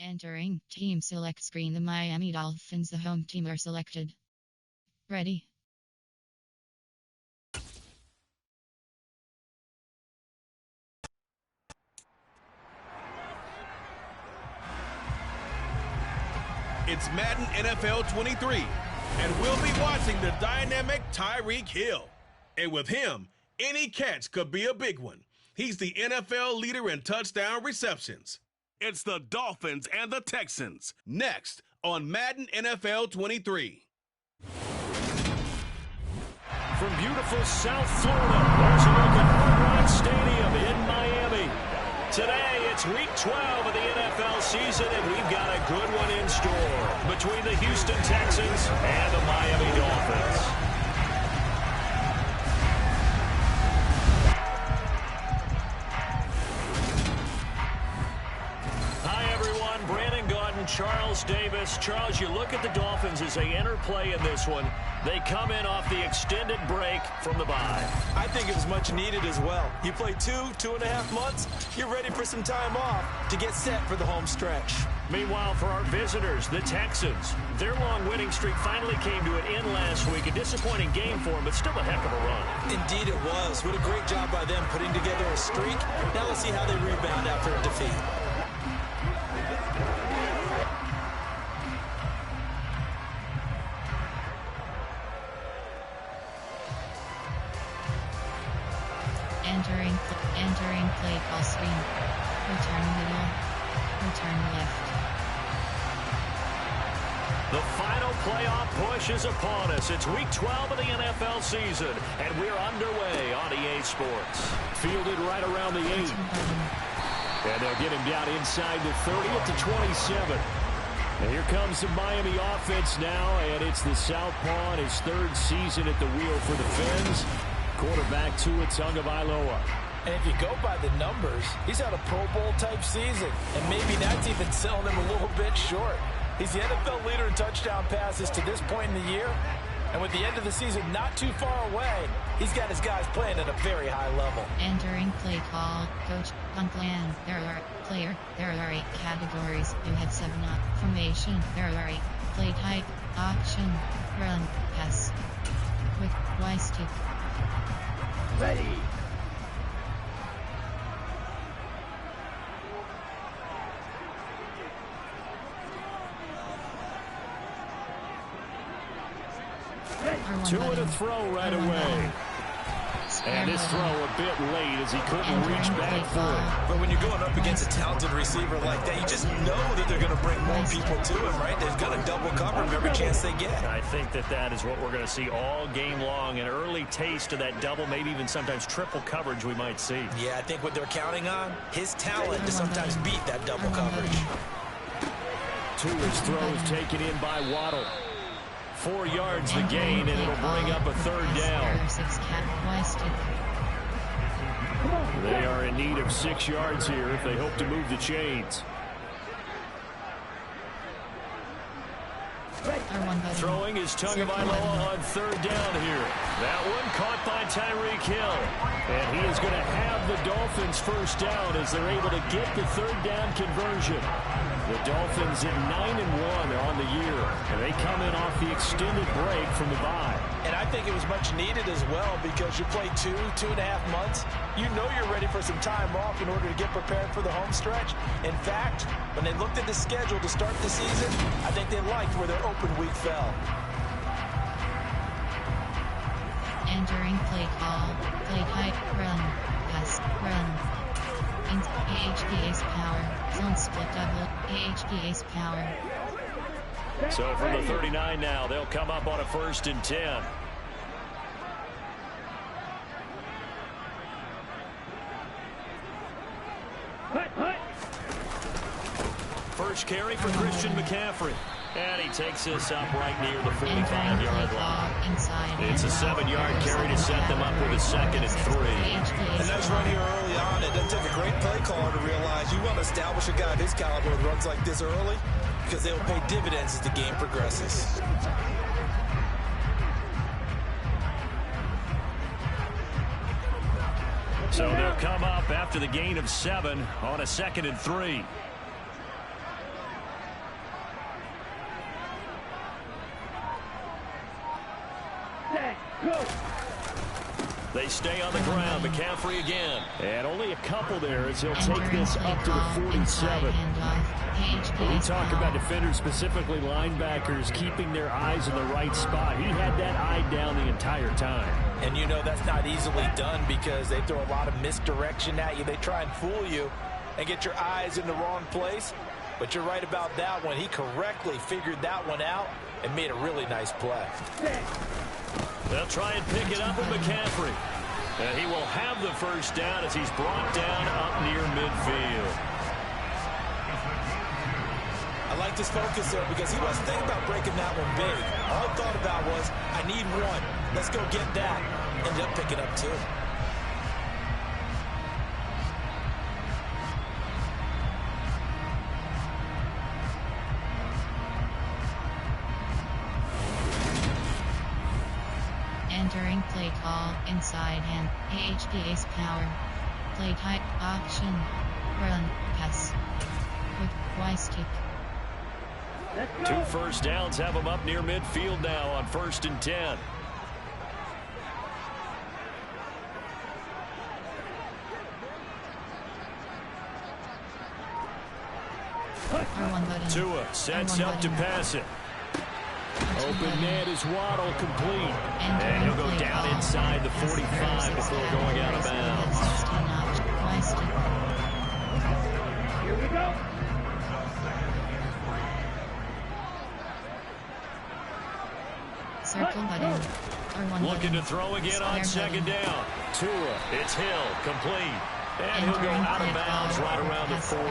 Entering team select screen. The Miami Dolphins, the home team, are selected. Ready. It's Madden NFL 23, and we'll be watching the dynamic Tyreek Hill. And with him, any catch could be a big one. He's the NFL leader in touchdown receptions. It's the Dolphins and the Texans, next on Madden NFL 23. From beautiful South Florida, there's a look at Hard Rock Stadium in Miami. Today, it's Week 12 of the NFL season, and we've got a good one in store between the Houston Texans and the Miami Dolphins. Charles Davis. Charles, you look at the Dolphins as they enter play in this one. They come in off the extended break from the bye. I think it was much needed as well. You play 2.5 months, you're ready for some time off to get set for the home stretch. Meanwhile, for our visitors, the Texans, their long winning streak finally came to an end last week. A disappointing game for them, but still a heck of a run. Indeed it was. What a great job by them putting together a streak. Now let's see how they rebound after a defeat. Entering play call screen. Return middle. Return left. The final playoff push is upon us. It's Week 12 of the NFL season, and we're underway on EA Sports. Fielded right around the 8. And they'll get him down inside the 30 at the 27. And here comes the Miami offense now, and it's the Southpaw in his third season at the wheel for the Fins. Quarterback Tua Tagovailoa. And if you go by the numbers, he's had a Pro Bowl type season. And maybe that's even selling him a little bit short. He's the NFL leader in touchdown passes to this point in the year. And with the end of the season not too far away, he's got his guys playing at a very high level. Entering play call, Coach Punkland. There are 8 categories. You had 7 up. Formation. There are 8. Play type, option, run, pass. Quick, Y stick. Ready. Two and a throw right away. And this throw a bit late as he couldn't reach back for it. But when you're going up against a talented receiver like that, you just know that they're going to bring more people to him, right? They've got to double cover him every chance they get. I think that is what we're going to see all game long. An early taste of that double, maybe even sometimes triple coverage we might see. Yeah, I think what they're counting on, his talent to sometimes beat that double coverage. Tua's throw is taken in by Waddle. 4 yards the gain, and it'll bring up a third down. They are in need of 6 yards here if they hope to move the chains. Throwing is Tagovailoa on third down here. That one caught by Tyreek Hill. And he is going to have the Dolphins first down as they're able to get the third down conversion. The Dolphins at 9-1 on the year, and they come in off the extended break from the bye. And I think it was much needed as well because you play 2.5 months. You know you're ready for some time off in order to get prepared for the home stretch. In fact, when they looked at the schedule to start the season, I think they liked where their open week fell. Entering play call, play type, run, pass, run. AHPA's power, zone split double, AHPA's power. So from the 39 now, they'll come up on a 1st and 10. First carry for Christian McCaffrey. And he takes this up right near the 45-yard line. It's a 7-yard carry to set them up with a 2nd and 3. And that's right here early on. It doesn't take a great play caller to realize you want to establish a guy of his caliber with runs like this early because they will pay dividends as the game progresses. So they'll come up after the gain of 7 on a 2nd and 3. They stay on the ground. McCaffrey again. And only a couple there as he'll take this up to the 47. When we talk about defenders, specifically linebackers, keeping their eyes in the right spot, he had that eye down the entire time. And you know that's not easily done because they throw a lot of misdirection at you. They try and fool you and get your eyes in the wrong place. But you're right about that one. He correctly figured that one out and made a really nice play. They'll try and pick it up with McCaffrey. And he will have the first down as he's brought down up near midfield. I like his focus there because he wasn't thinking about breaking that one big. All he thought about was, I need one. Let's go get that. Ended up picking up two. Entering play call inside and HPA's power. Play type option. Run, pass. Quick Y stick. 2 first downs have him up near midfield now on 1st and 10. Tua sets up to pass it. Open man is Waddle, complete. And he'll go down inside the 45 before going out of bounds. Here we go. Circle button. Looking to throw again on 2nd down. Tua, it's Hill, complete. And he'll go out of bounds right around the 40.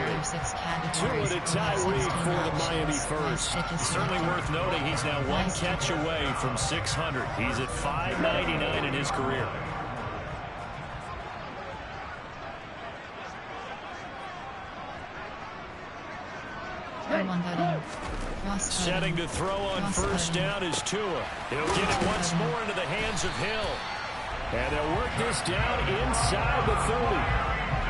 Tua to Tyreek for the Miami first. Certainly worth noting he's now 1 catch away from 600. He's at 599 in his career. Setting to throw on 1st down is Tua. He'll get it once more into the hands of Hill. And they'll work this down inside the 30.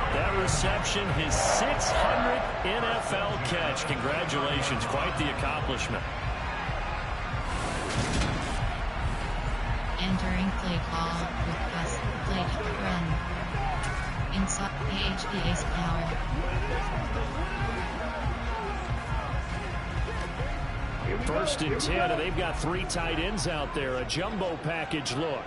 That reception, his 600th NFL catch. Congratulations, quite the accomplishment. Entering play call with pass, play run. Inside HPA's power. First and 10, and they've got 3 tight ends out there. A jumbo package look.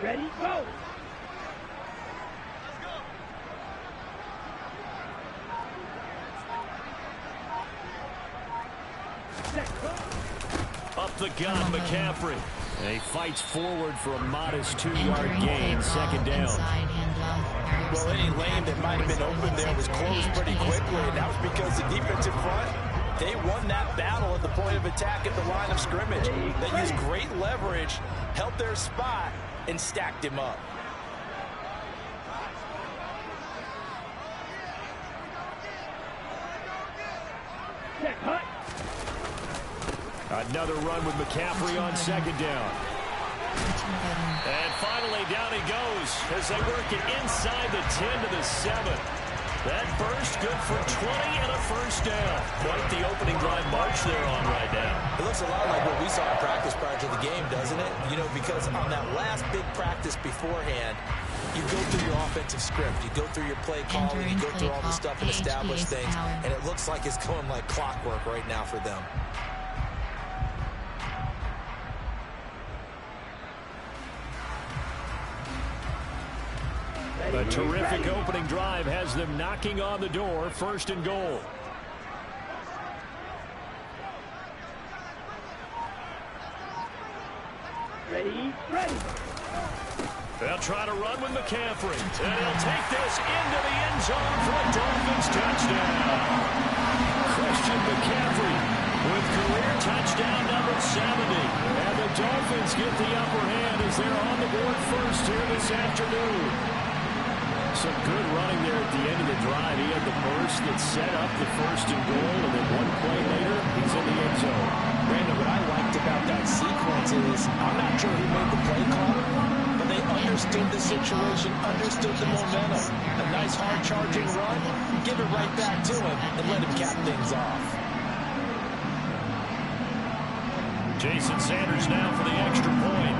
Ready, go. Up the gun, McCaffrey. And he fights forward for a modest 2-yard gain, 2nd down. Well, any lane that might have been open there was closed pretty quickly, and that was because the defensive front, they won that battle at the point of attack at the line of scrimmage. They used great leverage, held their spot, and stacked him up. Another run with McCaffrey on 2nd down. And finally down he goes as they work it inside the 10 to the 7. That burst good for 20 and a first down. Quite the opening drive march they're on right now. It looks a lot like what we saw in practice prior to the game, doesn't it? You know, because on that last big practice beforehand, you go through your offensive script, you go through your play calling, you go through all the stuff and establish things, and it looks like it's going like clockwork right now for them. A terrific opening drive has them knocking on the door, 1st and goal. Ready, ready. They'll try to run with McCaffrey. And he'll take this into the end zone for a Dolphins touchdown. Christian McCaffrey with career touchdown number 70. And the Dolphins get the upper hand as they're on the board first here this afternoon. Some good running there at the end of the drive. He had the burst that set up the 1st and goal, and then 1 play later, he's in the end zone. Brandon, what I liked about that sequence is, I'm not sure who made the play call, but they understood the situation, understood the momentum. A nice hard charging run, give it right back to him, and let him cap things off. Jason Sanders now for the extra point.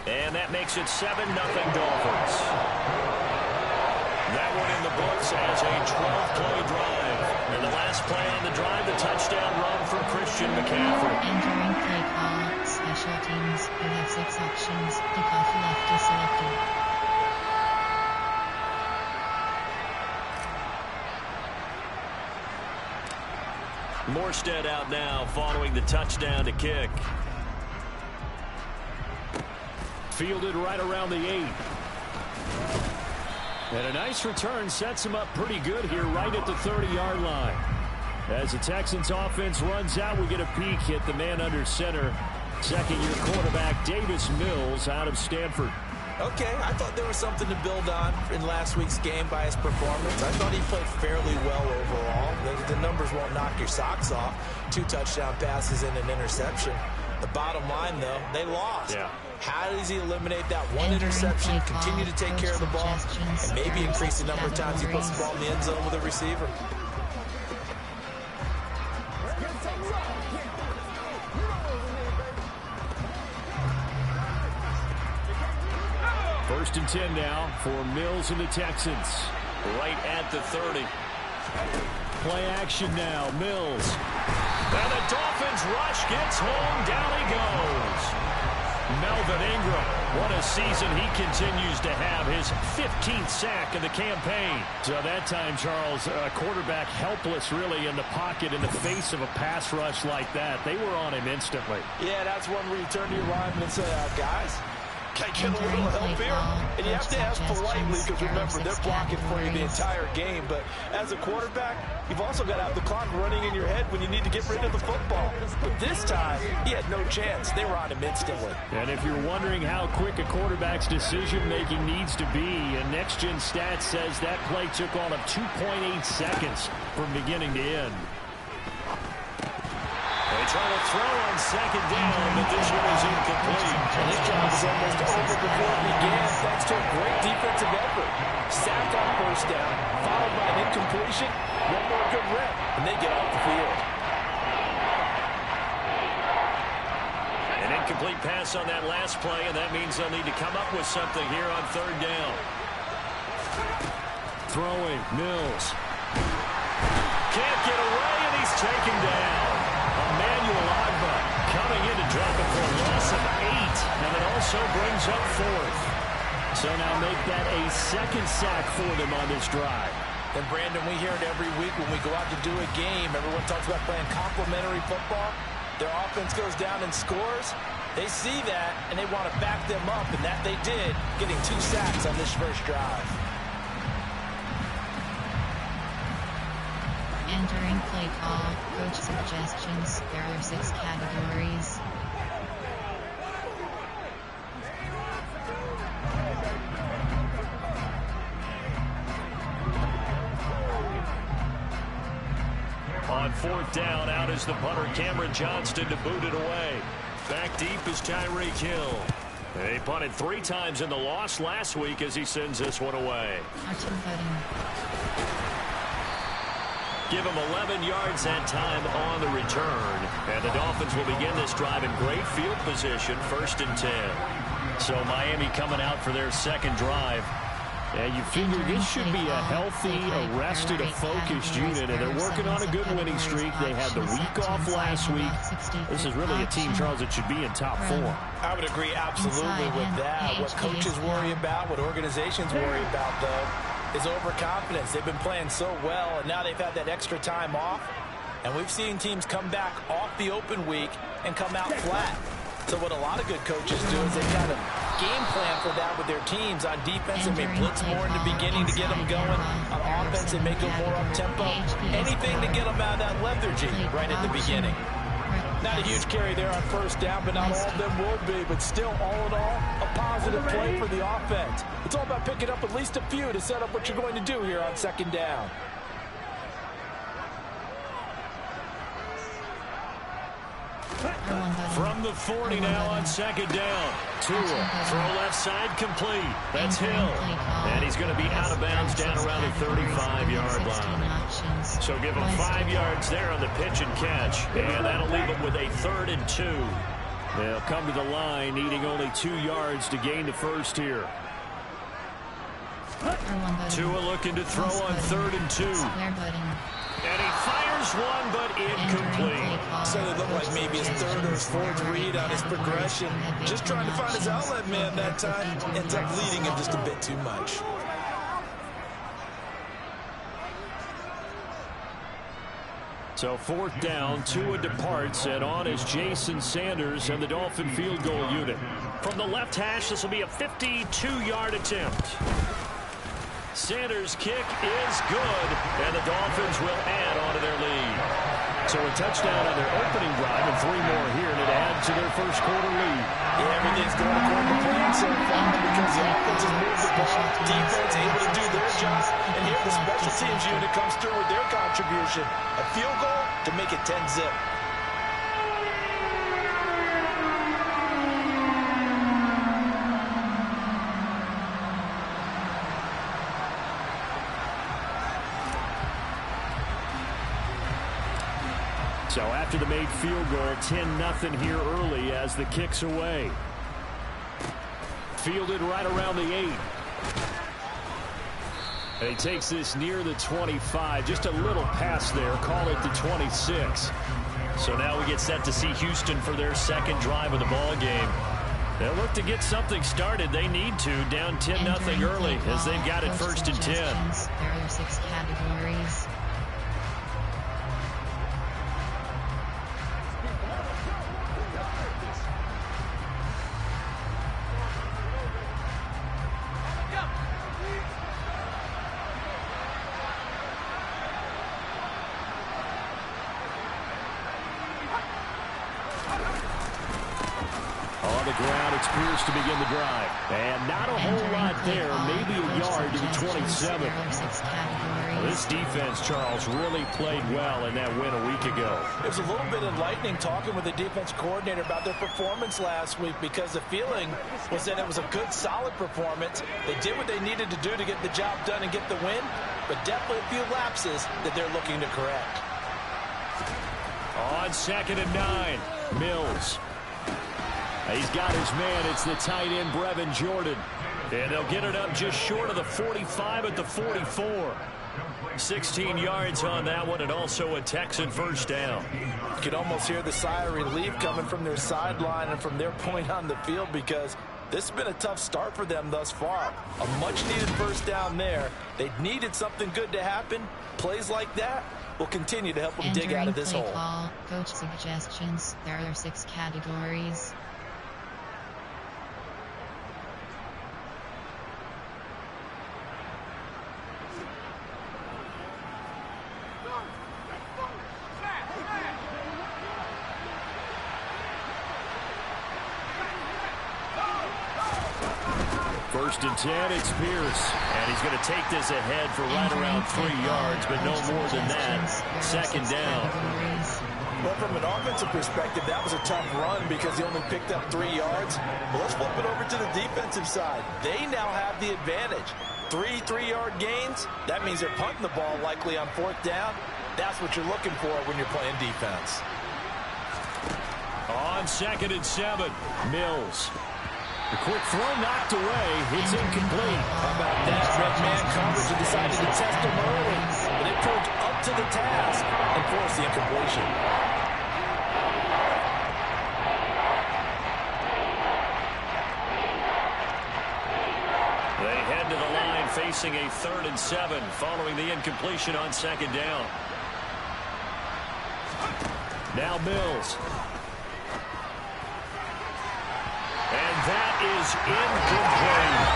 And that makes it 7-0 Dolphins. That one in the books as a 12-play drive. And the last play on the drive, the touchdown run from Christian McCaffrey. Entering play call, special teams. You have 6 options. Kickoff left is selected. Morstead out now following the touchdown to kick. Fielded right around the 8. And a nice return sets him up pretty good here right at the 30-yard line. As the Texans offense runs out, we get a peek at the man under center. Second-year quarterback Davis Mills out of Stanford. Okay, I thought there was something to build on in last week's game by his performance. I thought he played fairly well overall. The numbers won't knock your socks off. 2 touchdown passes and an interception. The bottom line, though, they lost. Yeah. How does he eliminate that one interception, continue to take care of the ball, and maybe increase the number of times he puts the ball in the end zone with a receiver? First and 10 now for Mills and the Texans. Right at the 30. Play action now, Mills. And the Dolphins rush gets home, down he goes. Melvin Ingram, what a season he continues to have, his 15th sack of the campaign. So that time, Charles, a quarterback helpless really in the pocket in the face of a pass rush like that. They were on him instantly. Yeah, that's one where you turn to your lineman and say, guys, can I get a little help here? And you have to ask politely because, remember, they're blocking for you the entire game. But as a quarterback, you've also got to have the clock running in your head when you need to get rid of the football. But this time, he had no chance. They were on him instantly. And if you're wondering how quick a quarterback's decision-making needs to be, and Next Gen Stats says that play took all of 2.8 seconds from beginning to end. They try to throw on second down, but this one is incomplete. And this job was almost over before it began, thanks to a great defensive effort. Sack on first down, followed by an incompletion, one more good rep, and they get off the field. An incomplete pass on that last play, and that means they'll need to come up with something here on third down. Throwing, Mills. Can't get away, and he's taken down. Emmanuel Agba coming in to drop it for a loss of 8, and it also brings up 4th. So now make that a second sack for them on this drive. And Brandon, we hear it every week when we go out to do a game. Everyone talks about playing complementary football. Their offense goes down and scores. They see that, and they want to back them up, and that they did, getting 2 sacks on this first drive. Entering play call, coach suggestions. There are 6 categories. On fourth down, out is the punter, Cameron Johnston, to boot it away. Back deep is Tyreek Hill. They punted 3 times in the loss last week as he sends this one away. Give him 11 yards that time on the return. And the Dolphins will begin this drive in great field position, first and 10. So Miami coming out for their second drive. And you figure this should be a healthy, arrested, a focused unit, and they're working on a good winning streak. They had the week off last week. This is really a team, Charles, that should be in top form. I would agree absolutely with that. What coaches worry about, what organizations worry about, though, is overconfidence. They've been playing so well, and now they've had that extra time off. And we've seen teams come back off the open week and come out flat. So what a lot of good coaches do is they kind of game plan for that with their teams. On defense, they may blitz more in the beginning to get them going. On offense, they may go more up-tempo. Anything to get them out of that lethargy right at the beginning. Not a huge carry there on first down, but not all of them will be. But still, all in all, a positive play for the offense. It's all about picking up at least a few to set up what you're going to do here on second down. From the 40 now on second down. Tua, throw left side complete. That's Hill. And he's going to be out of bounds down around the 35-yard line. So give him 5 yards there on the pitch and catch. And that'll leave him with a 3rd and 2. They'll come to the line needing only 2 yards to gain the first here. Tua looking to throw on 3rd and 2. And he fires one, but incomplete. So it looked like maybe his 3rd or his 4th read on his progression. Just trying to find his outlet man that time. Ends up leading him just a bit too much. So 4th down, Tua departs, and on is Jason Sanders and the Dolphin field goal unit. From the left hash, this will be a 52-yard attempt. Sanders' kick is good, and the Dolphins will add on to their lead. So a touchdown on their opening drive and 3 more here, and it adds to their first quarter lead. Yeah, everything's going according to plan so far because the offense has moved the ball, defense able to do their job, and here the special teams unit comes through with their contribution. A field goal to make it 10-zip. So after the made field goal, 10-0 here early as the kick's away. Fielded right around the 8. And he takes this near the 25. Just a little pass there. Call it the 26. So now we get set to see Houston for their second drive of the ball game. They'll look to get something started. They need to. Down 10-0 early as they've got it 1st and 10. There are 6 categories. To begin the drive. And not a whole lot there. Maybe a yard to the 27. This defense, Charles, really played well in that win a week ago. It was a little bit enlightening talking with the defense coordinator about their performance last week because the feeling was that it was a good, solid performance. They did what they needed to do to get the job done and get the win, but definitely a few lapses that they're looking to correct. On 2nd and 9, Mills. He's got his man. It's the tight end, Brevin Jordan. And they'll get it up just short of the 45 at the 44. 16 yards on that one, and also a Texan first down. You can almost hear the sigh of relief coming from their sideline and from their point on the field because this has been a tough start for them thus far. A much-needed first down there. They needed something good to happen. Plays like that will continue to help them dig out of this hole. Call, coach suggestions. There are 6 categories. First and 10, it's Pierce. And he's going to take this ahead for right around 3 yards, but no more than that. 2nd down. Well, from an offensive perspective, that was a tough run because he only picked up 3 yards. But let's flip it over to the defensive side. They now have the advantage. 3 3-yard gains. That means they're punting the ball likely on 4th down. That's what you're looking for when you're playing defense. On 2nd and 7, Mills. The quick throw knocked away. It's incomplete. How about that? Red man coverage and decided to test him early. But it proved up to the task and forced the incompletion. They head to the line facing a 3rd and 7 following the incompletion on 2nd down. Now Mills. And that is incomplete.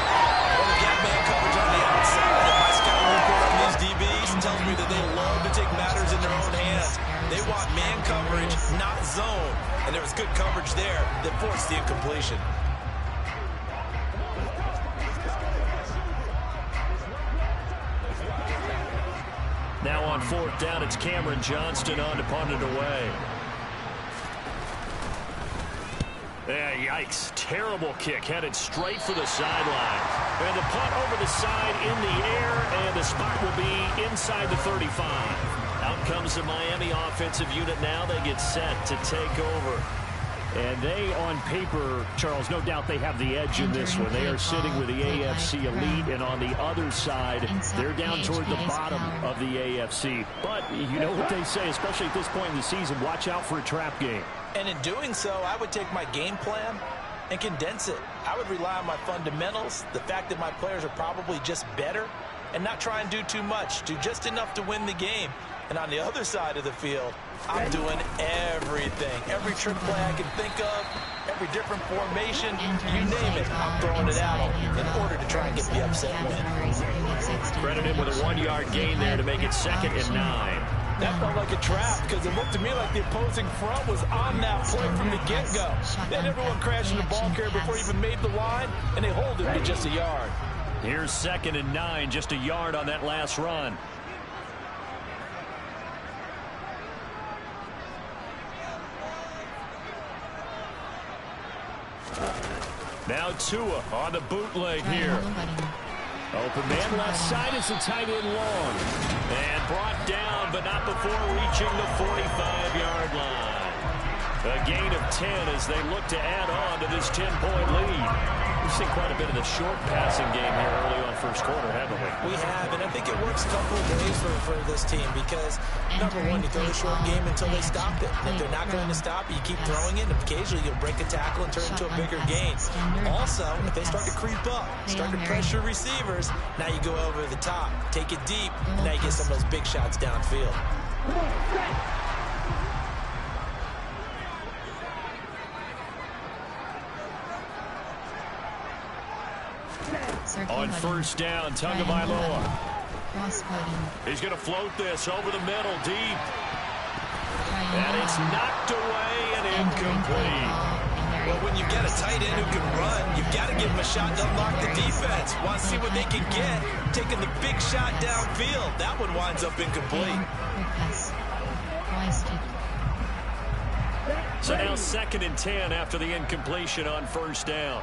Well, the gap man coverage on the outside. And my scouting report on these DBs tells me that they love to take matters in their own hands. They want man coverage, not zone. And there was good coverage there that forced the incompletion. Now on 4th down, it's Cameron Johnston on to punt it away. Yeah, yikes. Terrible kick headed straight for the sideline. And the punt over the side in the air, and the spot will be inside the 35. Out comes the Miami offensive unit now. They get set to take over. And they, on paper, Charles, no doubt they have the edge in this one. They are sitting with the AFC elite, and on the other side, they're down toward the bottom of the AFC. But you know what they say, especially at this point in the season, watch out for a trap game. And in doing so, I would take my game plan and condense it. I would rely on my fundamentals, the fact that my players are probably just better, and not try and do too much, do just enough to win the game. And on the other side of the field, I'm doing everything. Every trick play I can think of, every different formation, you name it, I'm throwing it at them in order to try and get the upset win. Credit him with a 1-yard gain there to make it 2nd and 9. That felt like a trap because it looked to me like the opposing front was on that play from the get-go. Then everyone crashed the ball carrier before he even made the line, and they hold it to just a yard. Here's 2nd and 9, just a yard on that last run. Now Tua on the bootleg here. Open man left side is the tight end long. And brought down, but not before reaching the 45-yard line. A gain of 10 as they look to add on to this 10-point lead. We've seen quite a bit of the short passing game here early on first quarter, haven't we? We have, and I think it works a couple of ways for this team because, number one, you throw the short game until they stop it. If they're not going to stop it, you keep throwing it, and occasionally you'll break a tackle and turn it into a bigger gain. Also, if they start to creep up, start to pressure receivers, now you go over the top, take it deep, and now you get some of those big shots downfield. On first down, Tagovailoa. He's going to float this over the middle, deep. And it's knocked away and incomplete. Well, when you've got a tight end who can run, you've got to give him a shot to unlock the defense. Want to see what they can get, taking the big shot downfield. That one winds up incomplete. So now 2nd and 10 after the incompletion on first down.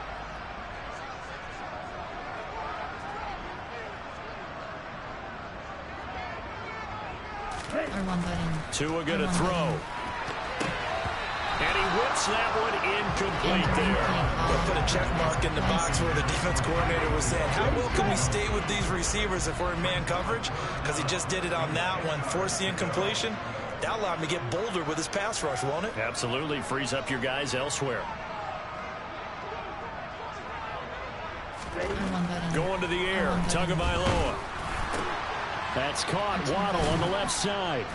Tua going to throw. And he whips that one incomplete there. We'll put a check mark in the box where the defense coordinator was saying, how well can we stay with these receivers if we're in man coverage? Because he just did it on that one, forced the incompletion. That allowed him to get bolder with his pass rush, won't it? Absolutely. Frees up your guys elsewhere. Going to the air. Tagovailoa. That's caught. Waddle on the left side.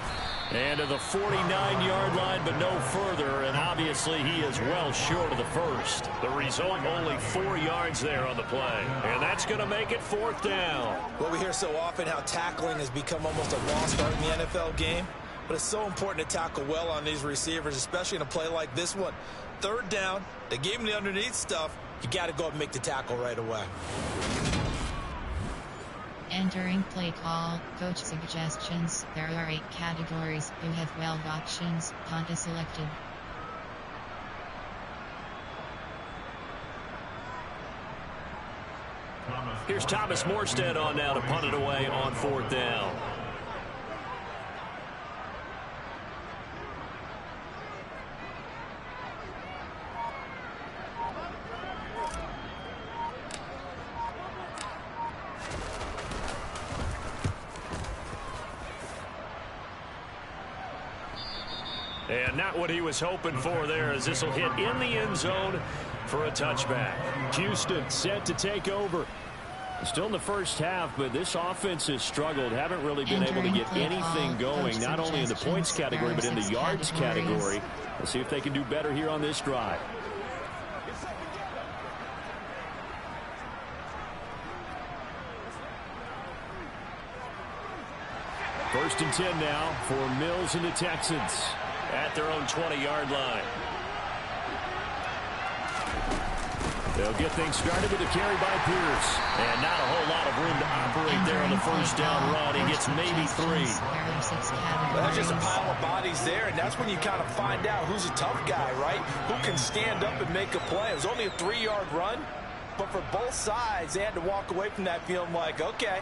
And to the 49-yard line, but no further. And obviously, he is well short of the first. The result, only 4 yards there on the play. And that's going to make it 4th down. Well, we hear so often how tackling has become almost a lost art in the NFL game. But it's so important to tackle well on these receivers, especially in a play like this one. 3rd down, they gave him the underneath stuff. You got to go up and make the tackle right away. Entering play call, coach suggestions. There are 8 categories. You have 12 options. Punt is selected. Here's Thomas Morstead on now to punt it away on 4th down. And not what he was hoping for there, as this will hit in the end zone for a touchback. Houston set to take over. Still in the first half, but this offense has struggled. Haven't really been able to get anything going, not only in the points category, but in the yards category. Let's see if they can do better here on this drive. First and 10 now for Mills and the Texans at their own 20-yard line. They'll get things started with a carry by Pierce. And not a whole lot of room to operate there on the first down run. He gets maybe 3. Well, that's just a pile of bodies there, and that's when you kind of find out who's a tough guy, right? Who can stand up and make a play. It was only a 3-yard run, but for both sides, they had to walk away from that feeling like, okay,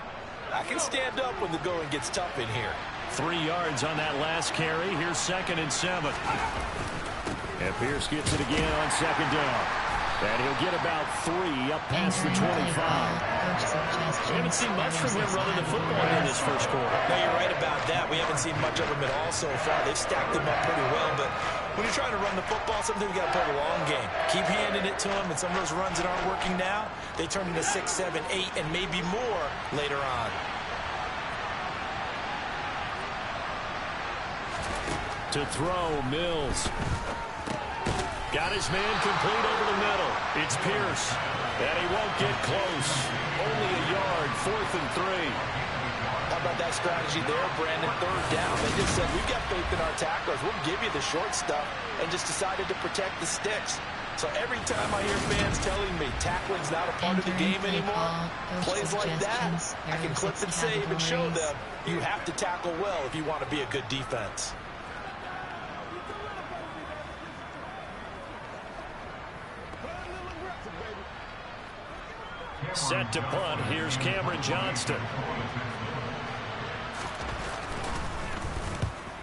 I can stand up when the going gets tough in here. 3 yards on that last carry. Here's 2nd and 7. And Pierce gets it again on 2nd down. And he'll get about 3 up past the 25. We haven't seen much from him running the football in this first quarter. No, you're right about that. We haven't seen much of him at all so far. They've stacked him up pretty well, but when you're trying to run the football, sometimes you got to play the long game. Keep handing it to him, and some of those runs that aren't working now, they turn into 6, 7, 8, and maybe more later on. To throw, Mills. Got his man complete over the middle. It's Pierce. And he won't get close. Only a yard, 4th and 3. How about that strategy there, Brandon? 3rd down. They just said, we've got faith in our tacklers. We'll give you the short stuff, and just decided to protect the sticks. So every time I hear fans telling me tackling's not a part of the game anymore, plays like that, I can clip and save and show them you have to tackle well if you want to be a good defense. Set to punt. Here's Cameron Johnston.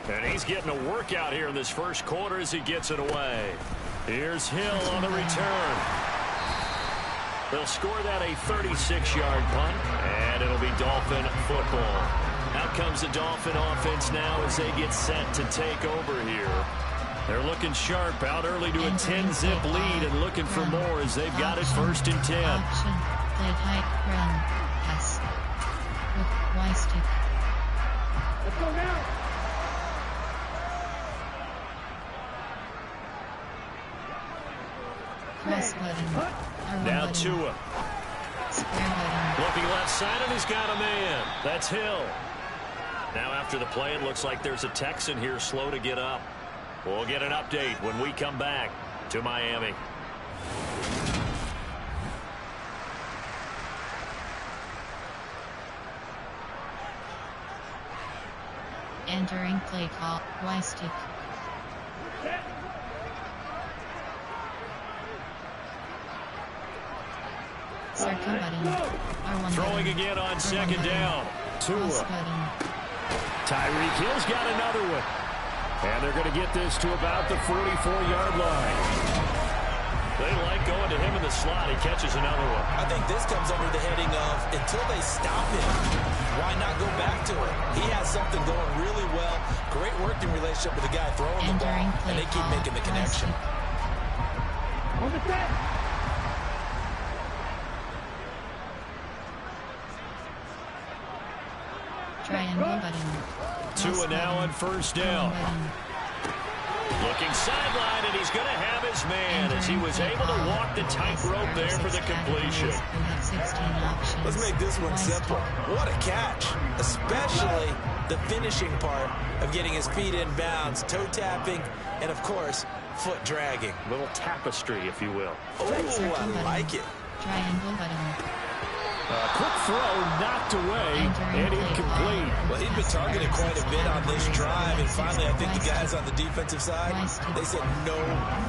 And he's getting a workout here in this first quarter as he gets it away. Here's Hill on the return. They'll score that a 36-yard punt, and it'll be Dolphin football. Out comes the Dolphin offense now as they get set to take over here. They're looking sharp, out early to a 10-zip lead and looking for more as they've got it 1st and 10. Play tight, run, pass. With Y stick. Let's go now. Cross button. Now Tua. Square button. Looking left side, and he's got a man. That's Hill. Now after the play, it looks like there's a Texan here slow to get up. We'll get an update when we come back to Miami. Entering play call, Y stick. Circle button. R1 Throwing button. again on R1 2nd button. down. Cross Tua. button. Tyreek Hill's got another one. And they're going to get this to about the 44-yard line. They like going to him in the slot. He catches another one. I think this comes under the heading of, until they stop him, why not go back to it? He has something going really well. Great working relationship with the guy throwing the ball, and they keep making the connection. On the set. Triangle button. Tua now on 1st down. Looking sideline, and he's going to have his man as he was able to walk the tightrope there for the completion. Let's make this one simple. What a catch, especially the finishing part of getting his feet in bounds, toe tapping, and of course, foot dragging. Little tapestry, if you will. Oh, I like it. Triangle button. Quick throw knocked away and incomplete. Well, he'd been targeted quite a bit on this drive, and finally I think the guys on the defensive side, they said no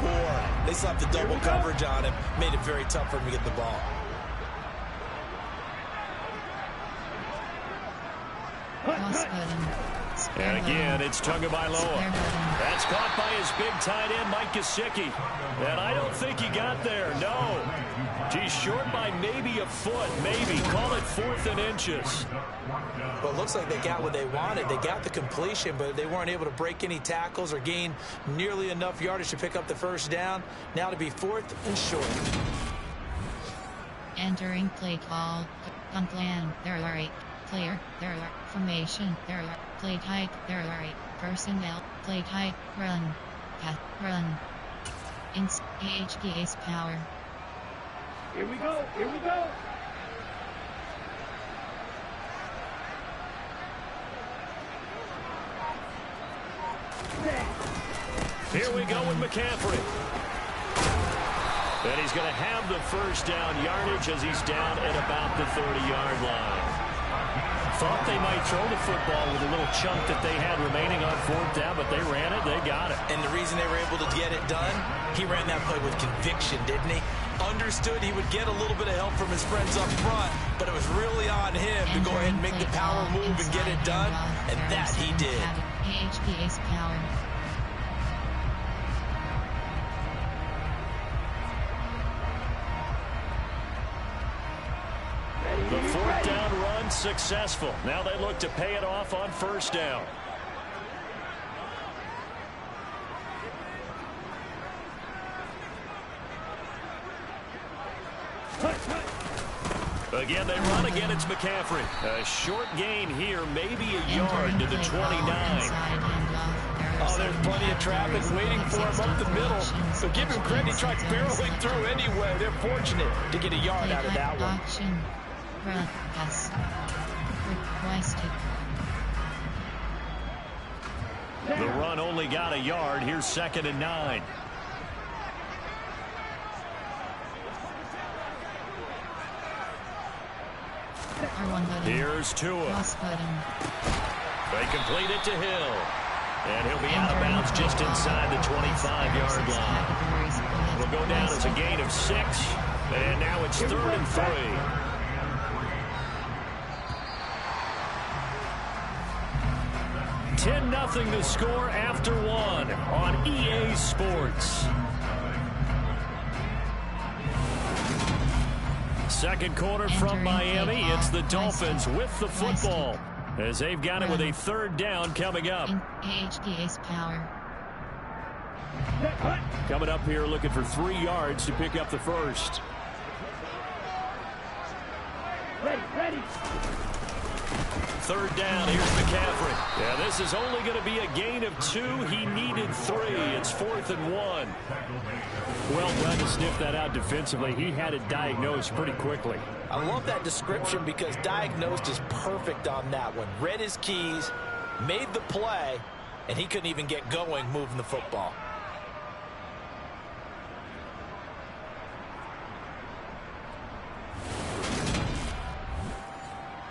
more. They slapped the double coverage on him, made it very tough for him to get the ball. Cross button. And again, it's Tagovailoa. That's caught by his big tight end, Mike Gesicki. And I don't think he got there, no. He's short by maybe a foot, maybe. Call it 4th and inches. Well, it looks like they got what they wanted. They got the completion, but they weren't able to break any tackles or gain nearly enough yardage to pick up the first down. Now to be 4th and short. Entering play call. Gun plan. There are 8. Player. There are formation. There are play type. There are 8. Personnel. Play type. Run. Pass. Run. Ins. AHGA's power. Here we go. Here we go. Here we go with McCaffrey. And he's going to have the first down yardage as he's down at about the 30-yard line. Thought they might throw the football with a little chunk that they had remaining on fourth down, but they ran it, they got it. And the reason they were able to get it done, he ran that play with conviction, didn't he? Understood he would get a little bit of help from his friends up front, but it was really on him to go ahead and make the power move and get it done, and that he did. AHPA's power. The fourth down run successful. Now they look to pay it off on first down. Again, they run. Again, it's McCaffrey. A short gain here, maybe a yard to the 29. Oh, there's plenty of traffic waiting for him up the middle. So give him credit. He tried barreling through anyway. They're fortunate to get a yard out of that one. The run only got a yard. Here's 2nd and 9. Here's Tua. They complete it to Hill. And he'll be out of bounds just inside the 25-yard line. It'll go down as a gain of 6. And now it's 3rd and 3. $10-0 the score after 1 on EA Sports. Second quarter from Miami. It's the Dolphins with the football as they've got it with a 3rd down coming up. AHPA's power. Coming up here looking for 3 yards to pick up the first. Ready. 3rd down. Here's McCaffrey. Yeah, this is only going to be a gain of 2. He needed 3. It's 4th and 1. Well done to sniff that out defensively. He had it diagnosed pretty quickly. I love that description because diagnosed is perfect on that one. Read his keys, made the play, and he couldn't even get going moving the football.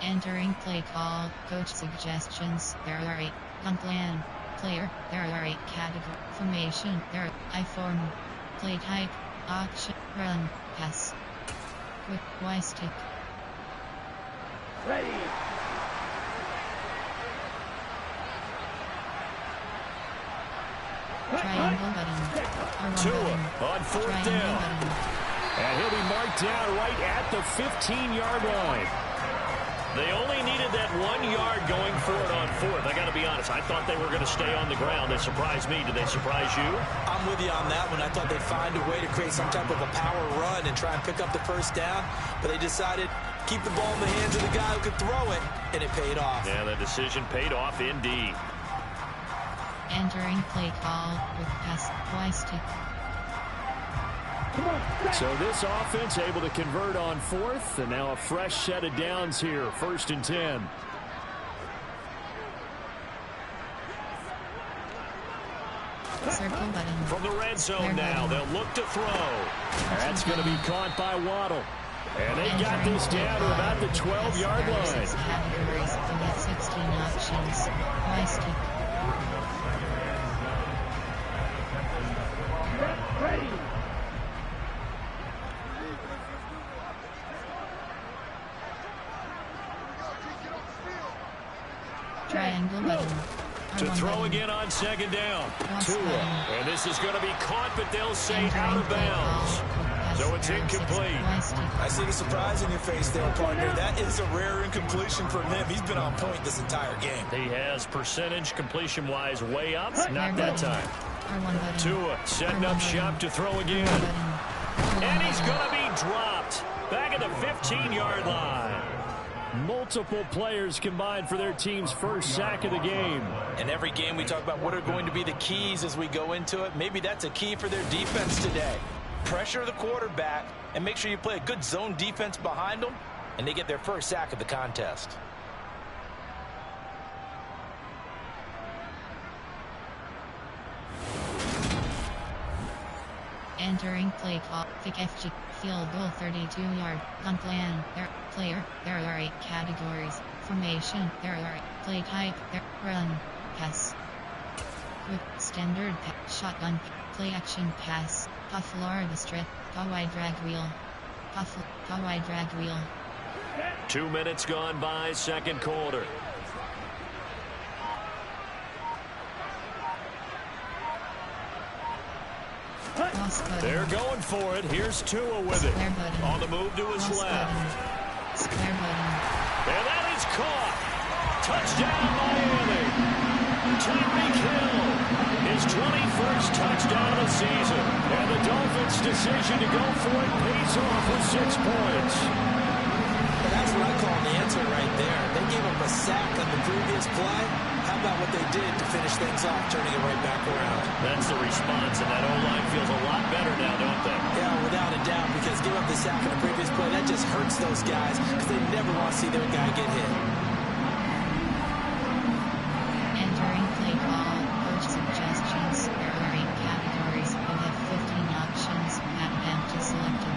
Entering play call, coach suggestions, there are 8, gun plan, player, there are 8 category, formation, there are I-form, play type, option, run, pass, quick, Y-stick. Ready. Triangle button. Tua on 4th down. And he'll be marked down right at the 15-yard line. They only needed that 1 yard going for it on 4th. I got to be honest, I thought they were going to stay on the ground. They surprised me. Did they surprise you? I'm with you on that one. I thought they'd find a way to create some type of a power run and try and pick up the first down, but they decided keep the ball in the hands of the guy who could throw it, and it paid off. Yeah, the decision paid off indeed. Entering play call with pass, Y-stick. So this offense able to convert on 4th, and now a fresh set of downs here, 1st and 10. Circle button. From the red zone now, they'll look to throw. That's going to be caught by Waddle. And they got this down to about the 12-yard line. Categories, you get 16 options. Y-stick. Ready. Triangle button. To throw again on 2nd down. Tua. And this is going to be caught, but they'll say out of bounds. So it's incomplete. I see the surprise in your face there, partner. That is a rare incompletion from him. He's been on point this entire game. He has percentage completion-wise way up. Not that time. Tua setting up shop to throw again. And he's going to be dropped. Back at the 15-yard line. Multiple players combined for their team's first sack of the game. In every game we talk about what are going to be the keys as we go into it. Maybe that's a key for their defense today. Pressure the quarterback and make sure you play a good zone defense behind them, and they get their first sack of the contest. Entering play call. FG. Field goal 32-yard. Punt plan. Player. There are 8 categories. Formation. There are play type. Run. Pass. Quick. Standard. Shotgun. Play action pass. Florida strip. Wide drag wheel. Wide drag wheel. 2 minutes gone by, second quarter. They're going for it. Here's Tua with it. On the move to his left. Square button. And that is caught. Touchdown, Miami. Tyreek Hill. His 21st touchdown of the season. And the Dolphins' decision to go for it pays off with 6 points. Well, that's what I call an answer right there. They gave him a sack on the previous play. How about what they did to finish things off, turning it right back around? That's the response, and that O-line feels a lot better now, don't they? Yeah, without a doubt, because give up the sack on the previous play, that just hurts those guys because they never want to see their guy get hit. Entering play call. Coach suggestions. There are 8 categories. You have 15 options. Have empty selected.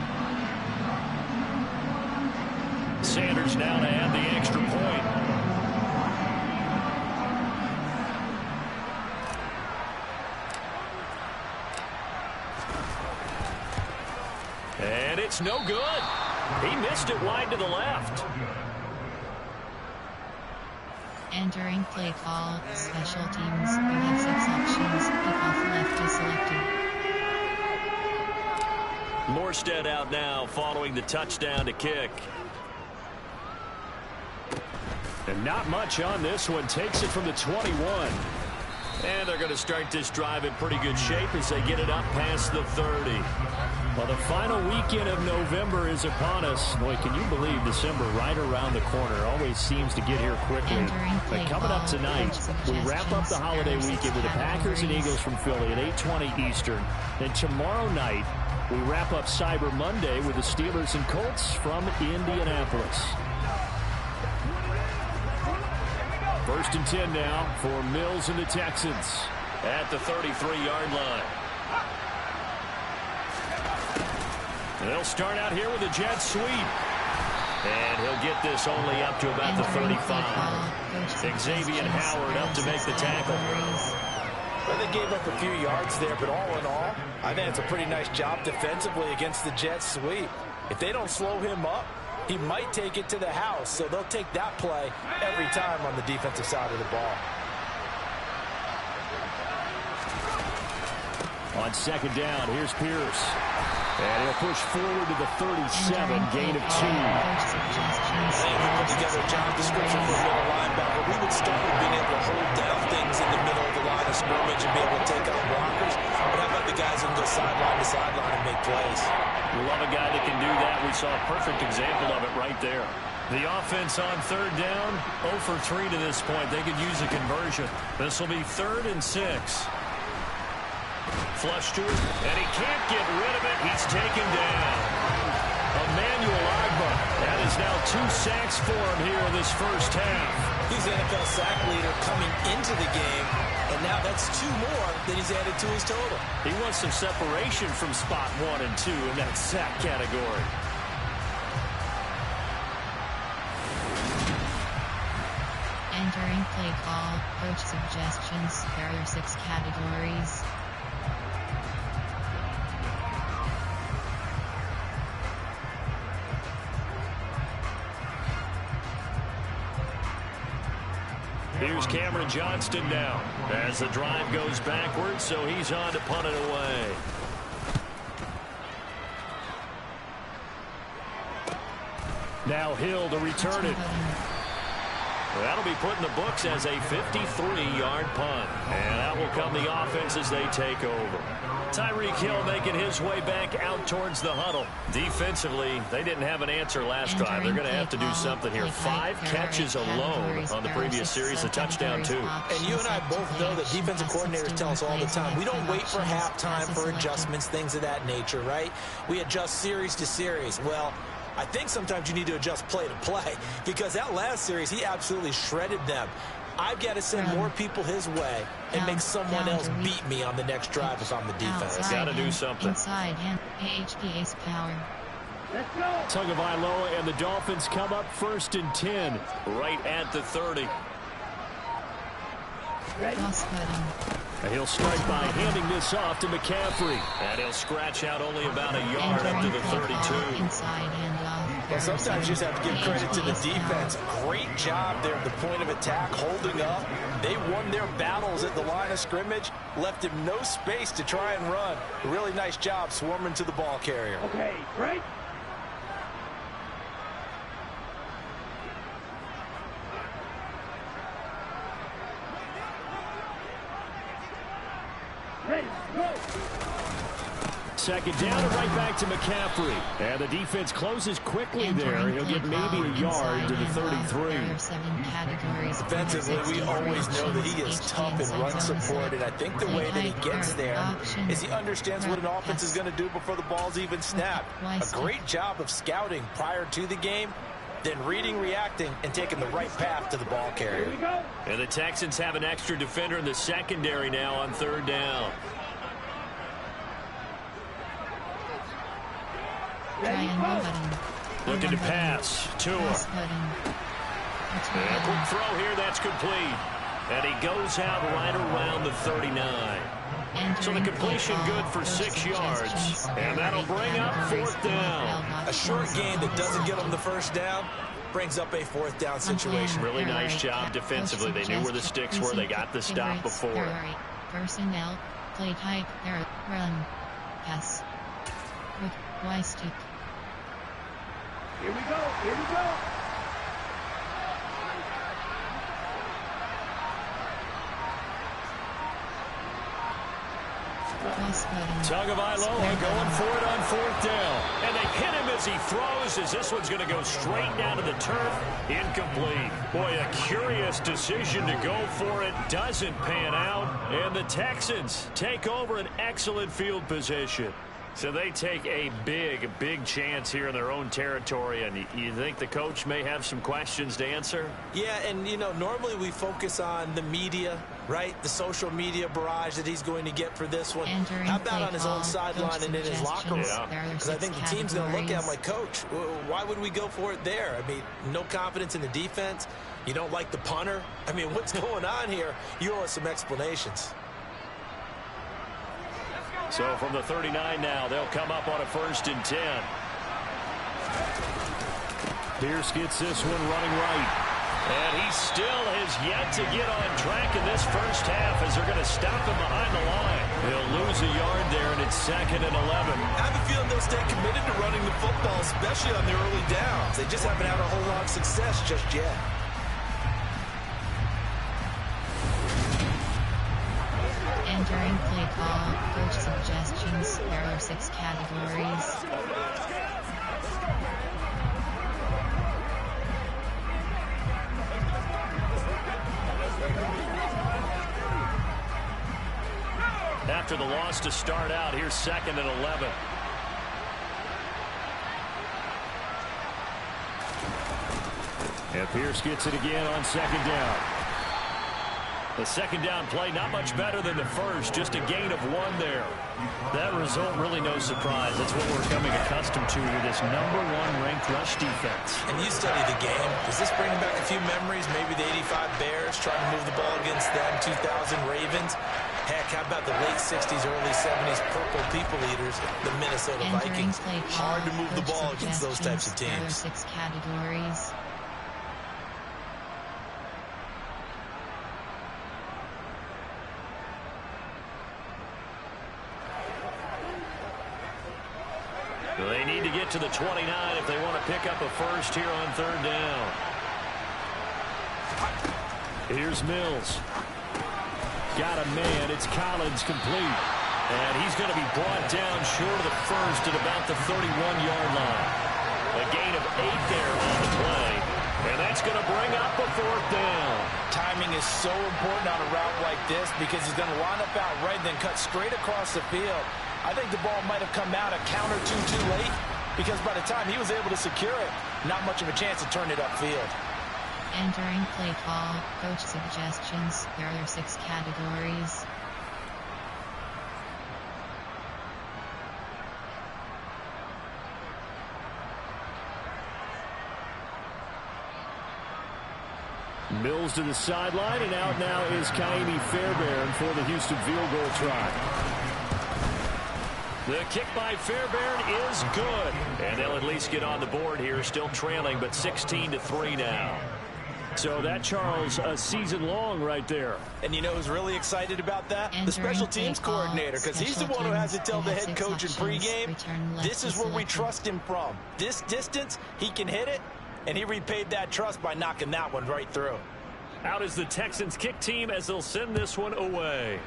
Sanders now to add the extra point. And it's no good. He missed it wide to the left. Entering play call. Special teams. You have 6 options. Kickoff left is selected. Morstead out now following the touchdown to kick. And not much on this one. Takes it from the 21. And they're going to start this drive in pretty good shape as they get it up past the 30. Well, the final weekend of November is upon us. Boy, can you believe December right around the corner always seems to get here quickly. But coming up tonight, we wrap up the holiday weekend with the Packers and Eagles from Philly at 8:20 Eastern. Then tomorrow night, we wrap up Cyber Monday with the Steelers and Colts from Indianapolis. 1st and 10 now for Mills and the Texans at the 33-yard line. They'll start out here with a jet sweep. And he'll get this only up to about the 35. Xavier Howard up to make the tackle. Well, they gave up a few yards there, but all in all, I think it's a pretty nice job defensively against the jet sweep. If they don't slow him up, he might take it to the house, so they'll take that play every time on the defensive side of the ball. On 2nd down, here's Pierce. And he'll push forward to the 37, gain of 2. I think we put together a job description for a middle linebacker. We would start with being able to hold down things in the middle of the line of scrimmage and be able to take out blockers. But how about the guys who can go sideline to sideline and make plays? We love a guy that can do that. We saw a perfect example of it right there. The offense on 3rd down, 0 for 3 to this point. They could use a conversion. This will be 3rd and 6. Flush to it, and he can't get rid of it. He's taken down. Emmanuel Agba. That is now 2 sacks for him here in this first half. He's the NFL sack leader coming into the game, and now that's 2 more that he's added to his total. He wants some separation from spot 1 and 2 in that sack category. Entering play call. Coach suggestions. There are 6 categories. Here's Cameron Johnston now as the drive goes backwards, so he's on to punt it away. Now Hill to return it. That'll be put in the books as a 53-yard punt. And that will come the offense as they take over. Tyreek Hill making his way back out towards the huddle. Defensively, they didn't have an answer last drive. They're going to have to do something here. 5 catches alone on the previous series, a touchdown too. And you and I both know that defensive coordinators tell us all the time, we don't wait for halftime for adjustments, things of that nature, right? We adjust series to series. Well, I think sometimes you need to adjust play to play because that last series, he absolutely shredded them. I've got to send more people his way and make someone else beat me on the next drive if I'm the defense. Got to do something. Inside hand, AHP ace power. Let's go. Tagovailoa and the Dolphins come up 1st and 10. Right at the 30. And he'll start by handing this off to McCaffrey. And he'll scratch out only about a yard up to the 32. Inside handoff. Well, sometimes you just have to give credit to the defense. Great job there at the point of attack, holding up. They won their battles at the line of scrimmage, left him no space to try and run. A really nice job swarming to the ball carrier. Okay, break. Ready, go. 2nd down and right back to McCaffrey. And the defense closes quickly there. He'll get maybe a yard to the 33. Defensively, we always know that he is tough in run support, and I think the way that he gets there is he understands what an offense is going to do before the ball's even snapped. A great job of scouting prior to the game, then reading, reacting, and taking the right path to the ball carrier. Here we go. And the Texans have an extra defender in the secondary now on 3rd down. Looking to pass. Tua. And a quick throw here. That's complete. And he goes out right around the 39. So the completion good for 6 yards. And that'll bring up 4th down. A short gain that doesn't get them the 1st down brings up a 4th down situation. Really nice job defensively. They knew where the sticks were. They got the stop before. Personnel, play type, run, pass. Quick, Y stick. Here we go. Here we go. Tagovailoa going for it on 4th down. And they hit him as he throws, as this one's going to go straight down to the turf. Incomplete. Boy, a curious decision to go for it. Doesn't pan out. And the Texans take over an excellent field position. So they take a big chance here in their own territory, and you think the coach may have some questions to answer? Yeah, and, you know, normally we focus on the media, right? The social media barrage that he's going to get for this one. How about on his own sideline and in his locker room? Because I think the team's going to look at him like, Coach, why would we go for it there? I mean, no confidence in the defense. You don't like the punter? I mean, what's going on here? You owe us some explanations. So from the 39 now, they'll come up on a 1st and 10. Pierce gets this one running right. And he still has yet to get on track in this 1st half as they're going to stop him behind the line. He'll lose a yard there, and it's 2nd and 11. I have a feeling they'll stay committed to running the football, especially on their early downs. They just haven't had a whole lot of success just yet. Entering play call, coach suggestions, there are 6 categories. After the loss to start out, here's 2nd and 11. And Pierce gets it again on 2nd down. The 2nd down play, not much better than the first, just a gain of 1 there. That result, really no surprise. That's what we're coming accustomed to with this #1 ranked rush defense. And you study the game. Does this bring back a few memories? Maybe the '85 Bears trying to move the ball against them, 2000 Ravens. Heck, how about the late 60s, early 70s Purple People Eaters, the Minnesota Vikings? Hard to move the ball against those types of teams. There are 6 categories. They need to get to the 29 if they want to pick up a first here on 3rd down. Here's Mills. Got a man. It's Collins complete. And he's going to be brought down short of the first at about the 31-yard line. A gain of 8 there on the play. And that's going to bring up a 4th down. Timing is so important on a route like this because he's going to line up out right and then cut straight across the field. I think the ball might have come out a count or two too late. because by the time he was able to secure it, not much of a chance to turn it upfield. Entering play call, coach suggestions. There are 6 categories. Mills to the sideline, and out now is Kaimi Fairbairn for the Houston field goal try. The kick by Fairbairn is good. And they'll at least get on the board here, still trailing, but 16-3 now. So that, Charles, a season long right there. And you know who's really excited about that? The special teams coordinator, because he's the one who has to tell the head coach in pregame, this is where we trust him from. This distance, he can hit it, and he repaid that trust by knocking that one right through. Out is the Texans kick team as they'll send this one away.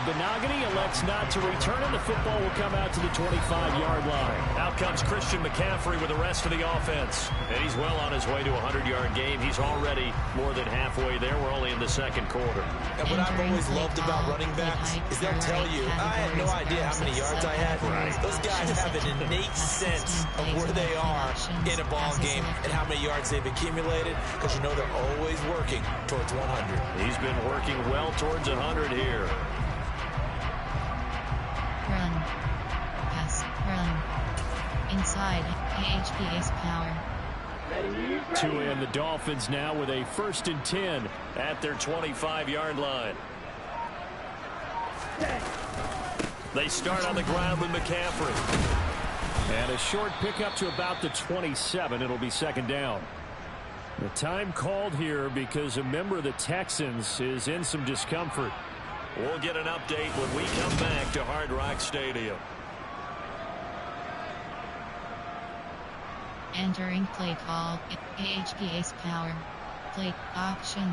Benogany elects not to return, and the football will come out to the 25-yard line. Out comes Christian McCaffrey with the rest of the offense. And he's well on his way to a 100-yard game. He's already more than halfway there. We're only in the second quarter. And what I've always loved about running backs is they'll tell you, I had no idea how many yards I had. Right. Those guys have an innate sense of where they are in a ball game and how many yards they've accumulated, because you know they're always working towards 100. He's been working well towards 100 here. Run. Pass. Run. Inside. AHPA's power. To end the Dolphins now with a 1st and 10 at their 25-yard line. They start on the ground with McCaffrey. And a short pickup to about the 27. It'll be 2nd down. The time called here because a member of the Texans is in some discomfort. We'll get an update when we come back to Hard Rock Stadium. Entering play call. AHPA's power. Play option.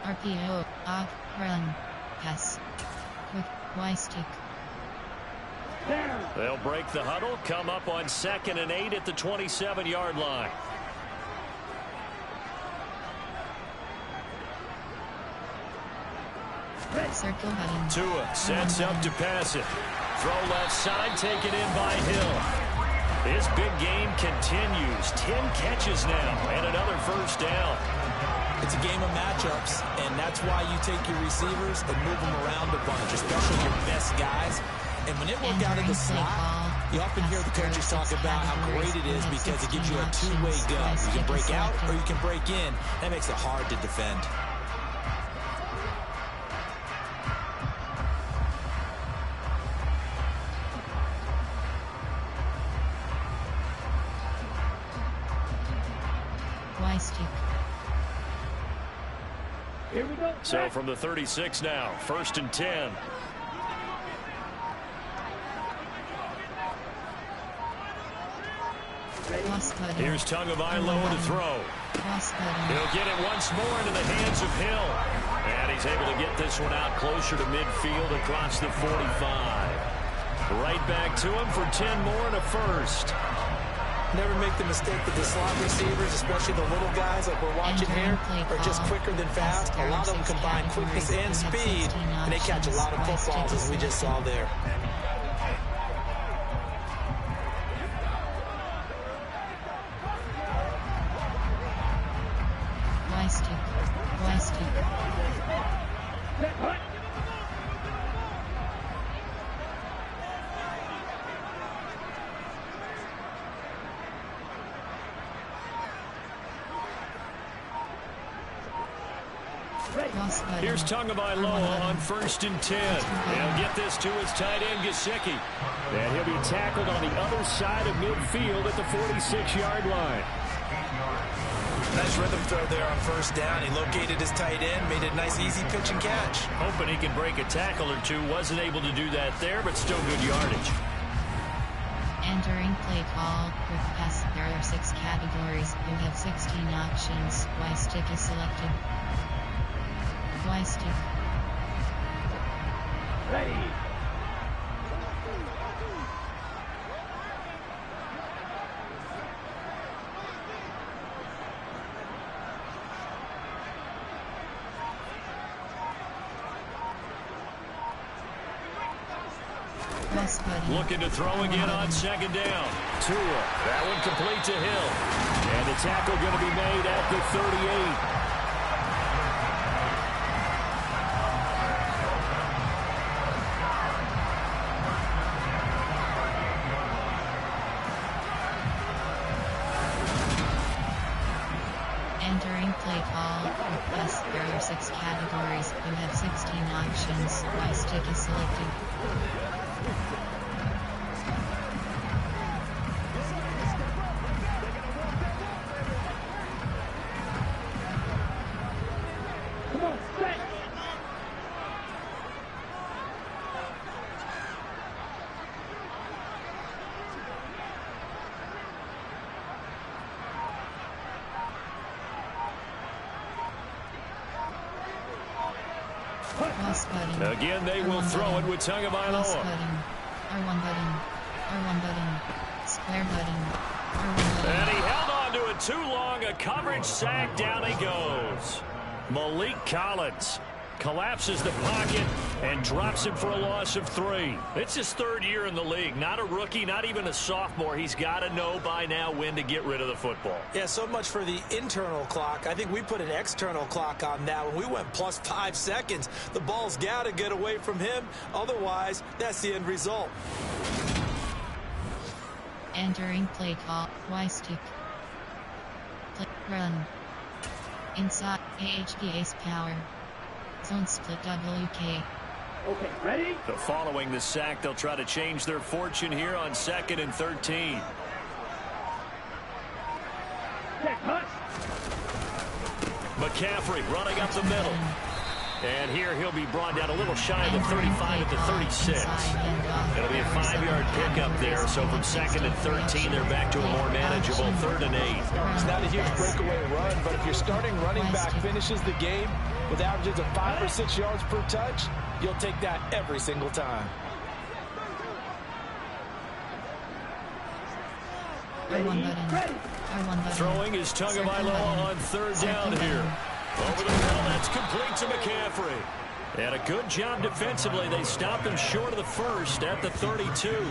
RPO. Op. Run. Pass. Quick. Y stick. They'll break the huddle. Come up on 2nd and 8 at the 27-yard line. Circle button. Tua sets up to pass it. Throw left side, taken in by Hill. His big game continues. 10 catches now and another 1st down. It's a game of matchups, and that's why you take your receivers and move them around a bunch, especially your best guys. And when it works out of the slot, you often hear the coaches talk about how great it is because it gives you a two-way go. You can break out or you can break in. That makes it hard to defend. Here we go. So from the 36 now, 1st and 10. Here's Tagovailoa to throw. He'll get it once more into the hands of Hill. And he's able to get this one out closer to midfield across the 45. Right back to him for 10 more and a 1st. Never make the mistake that the slot receivers, especially the little guys like we're watching here, are just quicker than fast. A lot of them combine quickness and speed, and they catch a lot of footballs, as we just saw there. Here's Tagovailoa on 1st and 10. He'll get this to his tight end, Gesicki. And he'll be tackled on the other side of midfield at the 46-yard line. Nice rhythm throw there on 1st down. He located his tight end, made a nice easy pitch and catch. Hoping he can break a tackle or two. Wasn't able to do that there, but still good yardage. Entering play call. Quick pass. There are 6 categories. You have 16 options. Y stick is selected. Y stick. Ready. Looking to throw again on second down. Tua, that one complete to Hill. And the tackle going to be made at the 38. Entering play call. Yes, there are 6 categories. You have 16 options. My stick is selected. Come on, set. Plus button. Again, they will throw it with Tagovailoa. Plus button. R1 button. R1 button. Square button. R1 button. And he held on to it too long. A coverage sack. Down he goes. Malik Collins collapses the pocket and drops him for a loss of 3. It's his 3rd year in the league. Not a rookie, not even a sophomore. He's got to know by now when to get rid of the football. Yeah, so much for the internal clock. I think we put an external clock on that. When we went plus 5 seconds, the ball's got to get away from him. Otherwise, that's the end result. Entering play call. Y stick. Play run. Inside AHPA's power. Zone split WK. Okay, ready? So following the sack, they'll try to change their fortune here on 2nd and 13. Check, hunt. McCaffrey running up the middle. And here he'll be brought down a little shy of the 35 at the 36. It'll be a 5-yard pickup there. So from 2nd and 13, they're back to a more manageable 3rd and 8. It's not a huge breakaway run, but if your starting running back finishes the game with averages of 5 or 6 yards per touch, you'll take that every single time. R1 button. R1 button. Throwing is Tagovailoa on 3rd down here. Over the middle, that's complete to McCaffrey. And a good job defensively. They stopped him short of the 1st at the 32.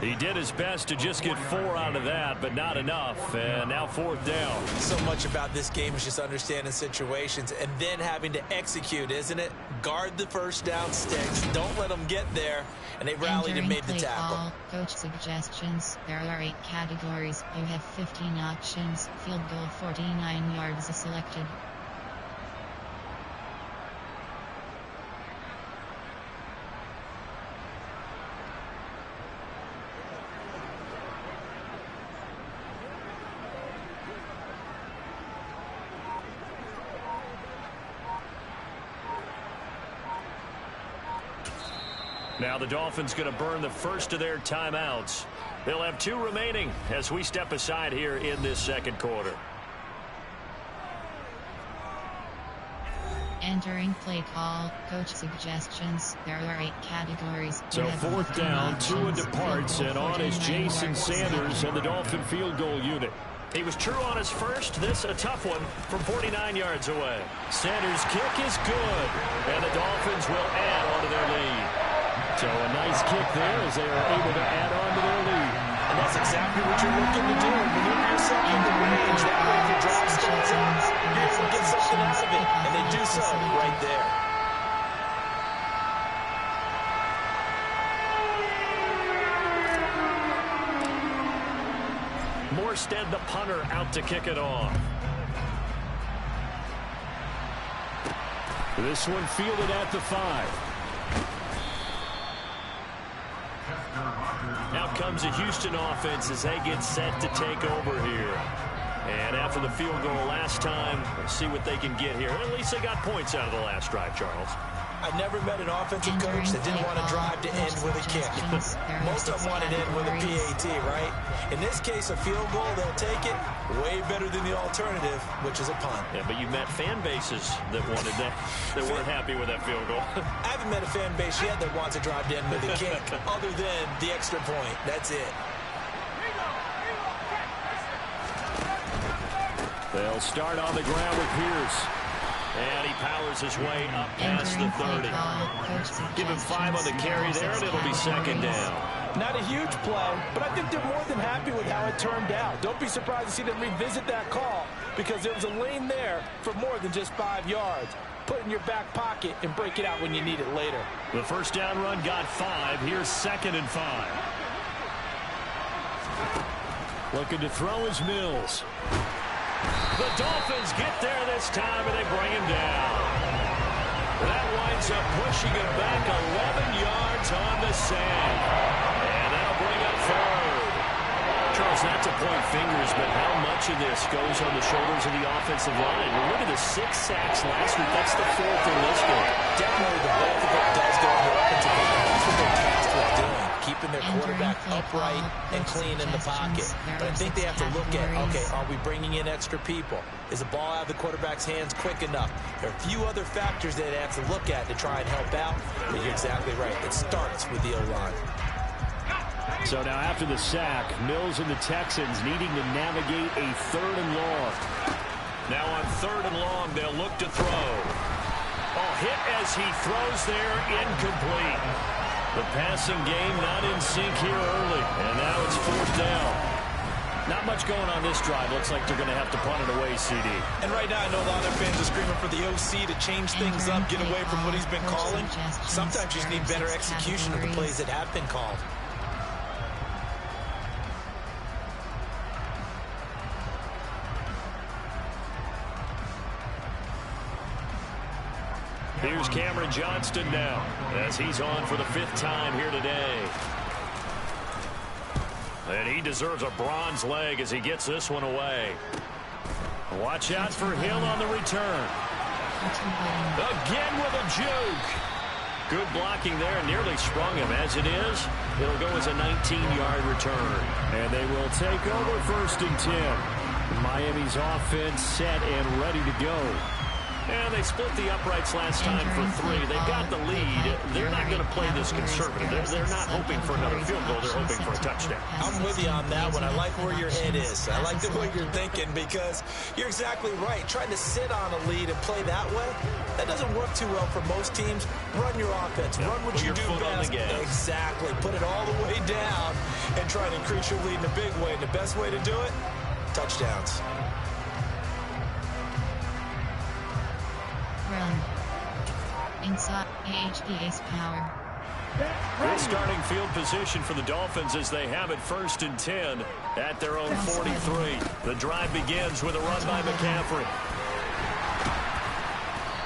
He did his best to just get 4 out of that, but not enough. And now 4th down. So much about this game is just understanding situations and then having to execute, isn't it? Guard the first down sticks. Don't let them get there. And they rallied and made the tackle. Call. Coach suggestions. There are 8 categories. You have 15 options. Field goal 49 yards is selected. Now the Dolphins going to burn the first of their timeouts. They'll have 2 remaining as we step aside here in this 2nd quarter. Entering play call. Coach suggestions. There are 8 categories. So 4th down, Tua departs, and on is Jason Sanders and the Dolphin field goal unit. He was true on his first. This a tough one from 49 yards away. Sanders' kick is good, and the Dolphins will add on to their lead. So a nice kick there as they are able to add on to their lead. And that's exactly what you're looking to do. Maneuver yourself in the range. That way if you drop sticks, you're able to get something out of it. And they do so right there. Morstead, the punter, out to kick it off. This one fielded at the 5. Out comes the Houston offense as they get set to take over here. And after the field goal last time, let's see what they can get here. At least they got points out of the last drive, Charles. I've never met an offensive coach that didn't want to drive to end with a kick. Most of them want to end with a PAT, right? In this case, a field goal, they'll take it. Way better than the alternative, which is a punt. Yeah, but you've met fan bases that wanted that, that weren't happy with that field goal. I haven't met a fan base yet that wants to drive to end with a kick, other than the extra point. That's it. They'll start on the ground with Pierce. And he powers his way up past the 30. Give him 5 on the carry there, and it'll be second down. Not a huge play, but I think they're more than happy with how it turned out. Don't be surprised to see them revisit that call because there was a lane there for more than just 5 yards. Put it in your back pocket and break it out when you need it later. The first down run got 5. Here's 2nd and 5. Looking to throw is Mills. The Dolphins get there this time, and they bring him down. That winds up pushing him back 11 yards on the sand. And that'll bring up 3rd. Charles, not to point fingers, but how much of this goes on the shoulders of the offensive line? Well, look at the 6 sacks last week. That's the 4th in this game. Definitely the bulk of it does go on the offensive line. That's what they're tasked with doing, keeping their quarterback upright and clean in the pocket. But I think they have to look at, okay, are we bringing in extra people? Is the ball out of the quarterback's hands quick enough? There are a few other factors that they have to look at to try and help out. But you're exactly right. It starts with the O-line. So now after the sack, Mills and the Texans needing to navigate a 3rd and long. Now on 3rd and long, they'll look to throw. Oh, hit as he throws there, incomplete. The passing game not in sync here early, and now it's 4th down. Not much going on this drive. Looks like they're going to have to punt it away, CD. And right now, I know a lot of fans are screaming for the OC to change things up, get away from what he's been calling. Sometimes you just need better execution of the plays that have been called. Here's Cameron Johnston now, as he's on for the 5th time here today. And he deserves a bronze leg as he gets this one away. Watch out for Hill on the return. Again with a juke. Good blocking there, nearly sprung him. As it is, it'll go as a 19-yard return. And they will take over 1st and 10. Miami's offense set and ready to go. And they split the uprights last time for 3. They've got the lead. They're not going to play this conservative. They're not hoping for another field goal. They're hoping for a touchdown. I'm with you on that one. I like where your head is. I like the way you're thinking because you're exactly right. Trying to sit on a lead and play that way, that doesn't work too well for most teams. Run your offense. Run what you do best. Exactly. Put it all the way down and try to increase your lead in a big way. And the best way to do it, touchdowns. Run. Inside HDA's power. Good starting field position for the Dolphins as they have it 1st and 10 at their own 43. The drive begins with a run by McCaffrey.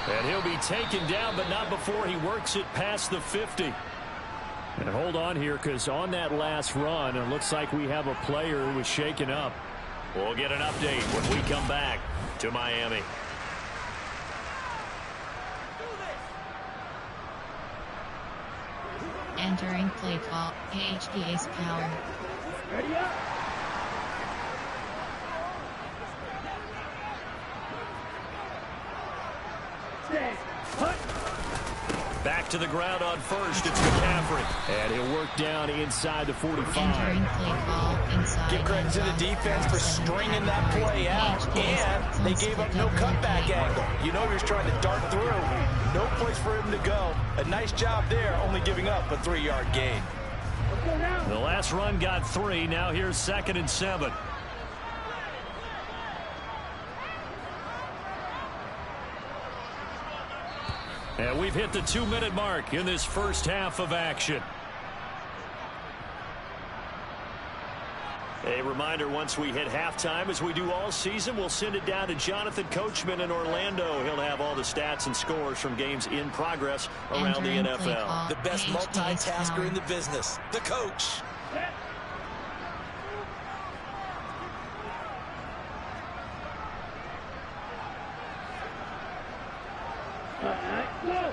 And he'll be taken down, but not before he works it past the 50. And hold on here, because on that last run, it looks like we have a player who was shaken up. We'll get an update when we come back to Miami. Entering play call, HDA's power. Ready up. Set. Put. Back to the ground on 1st. It's McCaffrey. And he'll work down inside the 45. Entering play call, inside. Give credit to the defense for stringing that play out. And they gave up no cutback angle. You know he was trying to dart through. No place for him to go. A nice job there, only giving up a 3-yard gain. The last run got 3. Now here's 2nd and 7. And we've hit the 2-minute mark in this first half of action. A reminder, once we hit halftime, as we do all season, we'll send it down to Jonathan Coachman in Orlando. He'll have all the stats and scores from games in progress around the NFL. The best multitasker in the business, the coach. Go.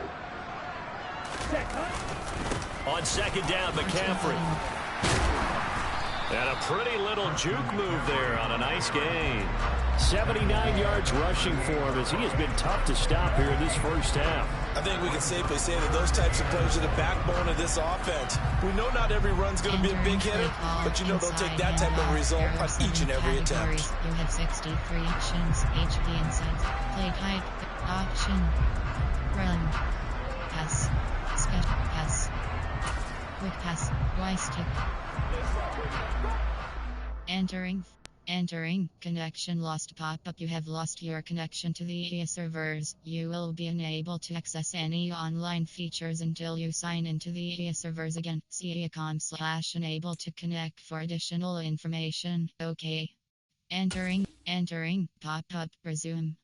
On 2nd down, McCaffrey. And a pretty little juke move there on a nice gain. 79 yards rushing for him as he has been tough to stop here in this first half. I think we can safely say that those types of plays are the backbone of this offense. We know not every run's going to be a big hitter, but you know they'll take that type of result on each and every attempt. You had 63 actions, HD inside, play type, option, run, pass, special pass, quick pass, Y stick. Entering, connection lost pop-up. You have lost your connection to the EA servers. You will be unable to access any online features until you sign into the EA servers again. See EA.com/enable to connect for additional information. Okay. Entering, pop-up, resume.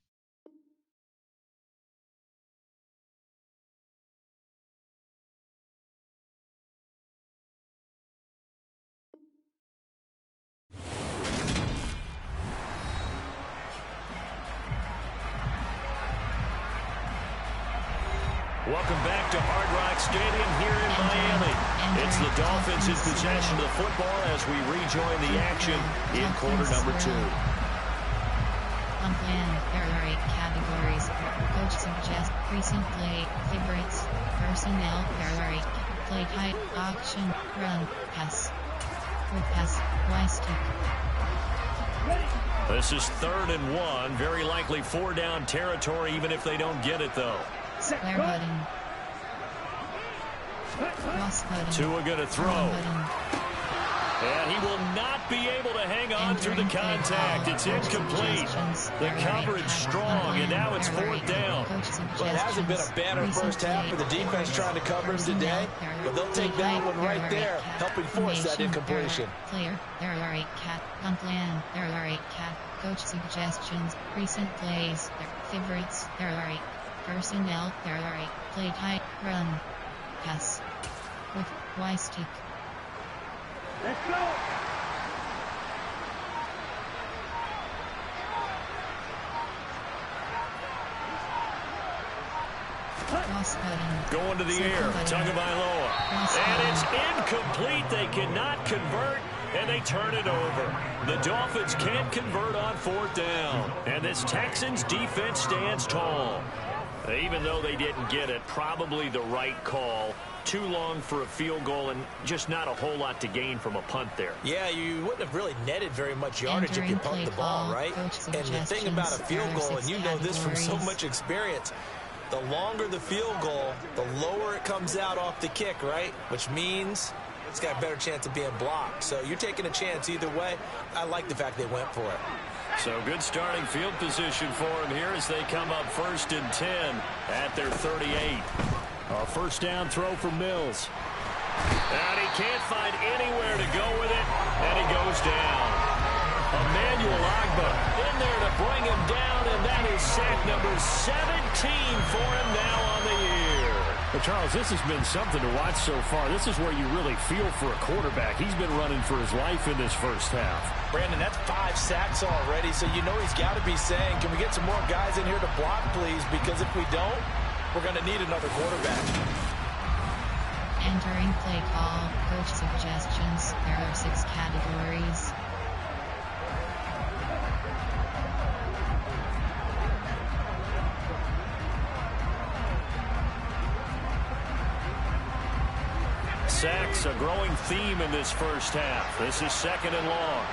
Welcome back to Hard Rock Stadium here in Miami. It's the Dolphins in possession of the football as we rejoin the action in quarter number 2. On plan, there are 8 categories. Coach suggests recent play, favorites, personnel, there are 8. Play type, auction, run, pass, quick pass, Y stick. This is 3rd and 1, very likely 4-down territory even if they don't get it though. Square button. Cross button. Tua going to throw. And he will not be able to hang on through the contact. It's incomplete. The coverage strong, and now it's 4th down. Well, it hasn't been a banner first half for the defense trying to cover him today, but they'll take that one right there, helping force that incompletion. Player, there are 8 cat. On plan, there are 8 cat. Coach suggestions, recent plays, favorites, there are 8. Personnel, there are 8. Play type, run, pass, with Y stick. Let's go. Cross button. Going to the air, Tagovailoa. And it's incomplete. They cannot convert, and they turn it over. The Dolphins can't convert on 4th down. And this Texans defense stands tall. Even though they didn't get it, probably the right call. Too long for a field goal and just not a whole lot to gain from a punt there. Yeah, you wouldn't have really netted very much yardage if you pumped the ball, right? And the thing about a field goal, and you know this from so much experience, the longer the field goal, the lower it comes out off the kick, right? Which means it's got a better chance of being blocked. So you're taking a chance either way. I like the fact they went for it. So good starting field position for him here as they come up 1st and 10 at their 38. A 1st down throw for Mills. And he can't find anywhere to go with it, and he goes down. Emmanuel Agba in there to bring him down, and that is sack number 17 for him now on the year. Well, Charles, this has been something to watch so far. This is where you really feel for a quarterback. He's been running for his life in this first half. Brandon, that's 5 sacks already, so you know he's got to be saying, can we get some more guys in here to block, please? Because if we don't, we're going to need another quarterback. Entering play call, coach suggestions, there are 6 categories. Sacks, a growing theme in this first half. This is 2nd and long.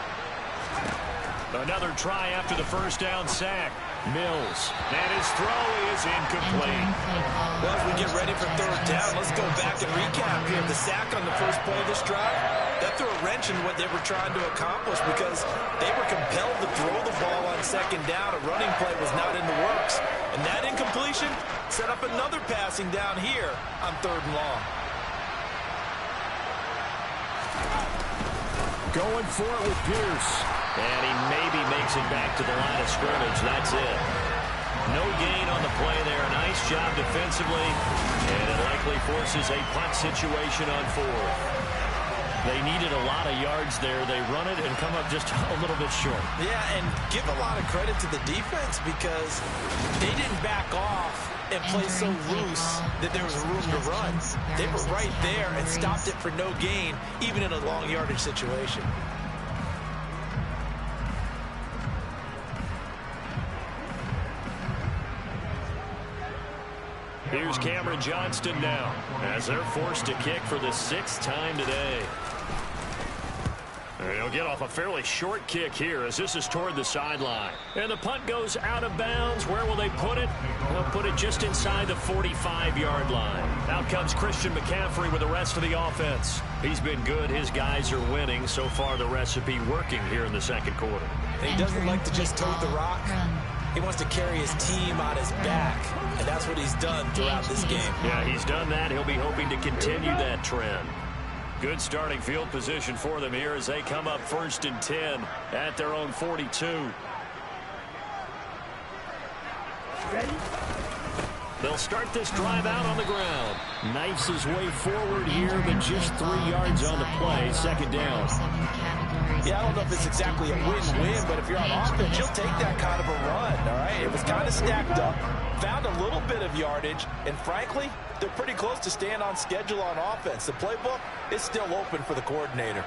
Another try after the 1st down sack. Mills. And his throw is incomplete. Well, as we get ready for 3rd down, let's go back and recap here. The sack on the first play of this drive, that threw a wrench in what they were trying to accomplish because they were compelled to throw the ball on 2nd down. A running play was not in the works. And that incompletion set up another passing down here on 3rd and long. Going for it with Pierce. And he maybe makes it back to the line of scrimmage. That's it. No gain on the play there. Nice job defensively. And it likely forces a punt situation on 4th. They needed a lot of yards there. They run it and come up just a little bit short. Yeah, and give a lot of credit to the defense because they didn't back off and play so loose that there was room to run. They were right there and stopped it for no gain, even in a long yardage situation. Here's Cameron Johnston now as they're forced to kick for the 6th time today. And he'll get off a fairly short kick here as this is toward the sideline. And the punt goes out of bounds. Where will they put it? They'll put it just inside the 45-yard line. Out comes Christian McCaffrey with the rest of the offense. He's been good. His guys are winning. So far, the recipe working here in the second quarter. He doesn't like to just tote the rock. He wants to carry his team on his back, and that's what he's done throughout this game. Yeah, he's done that. He'll be hoping to continue that trend. Good starting field position for them here as they come up 1st and 10 at their own 42. Ready? They'll start this drive out on the ground. Knifes his way forward here, but just 3 yards on the play. 2nd down. Yeah, I don't know if it's exactly a win-win, but if you're on offense, you'll take that kind of a run, all right? It was kind of stacked up, found a little bit of yardage, and frankly, they're pretty close to staying on schedule on offense. The playbook is still open for the coordinator.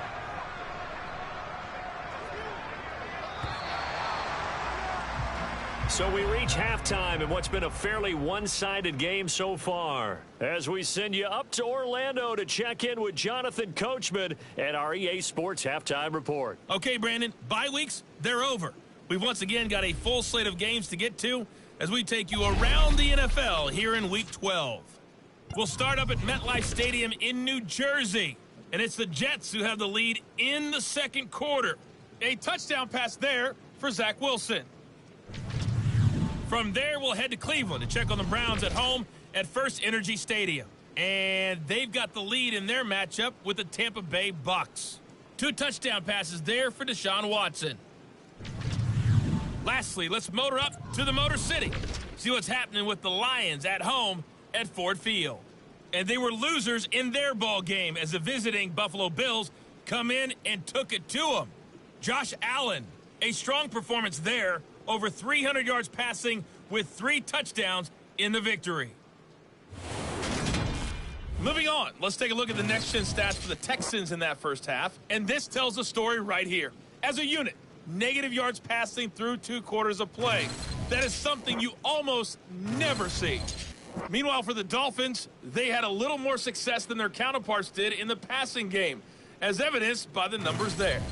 So we reach halftime in what's been a fairly one-sided game so far. As we send you up to Orlando to check in with Jonathan Coachman at our EA Sports Halftime Report. Okay, Brandon, bye weeks, they're over. We've once again got a full slate of games to get to as we take you around the NFL here in Week 12. We'll start up at MetLife Stadium in New Jersey, and it's the Jets who have the lead in the second quarter. A touchdown pass there for Zach Wilson. From there, we'll head to Cleveland to check on the Browns at home at First Energy Stadium. And they've got the lead in their matchup with the Tampa Bay Bucks. 2 touchdown passes there for Deshaun Watson. Lastly, let's motor up to the Motor City. See what's happening with the Lions at home at Ford Field. And they were losers in their ball game as the visiting Buffalo Bills come in and took it to them. Josh Allen, a strong performance there. Over 300 yards passing with 3 touchdowns in the victory. Moving on, let's take a look at the next-gen stats for the Texans in that first half. And this tells the story right here. As a unit, negative yards passing through 2 quarters of play. That is something you almost never see. Meanwhile, for the Dolphins, they had a little more success than their counterparts did in the passing game, as evidenced by the numbers there.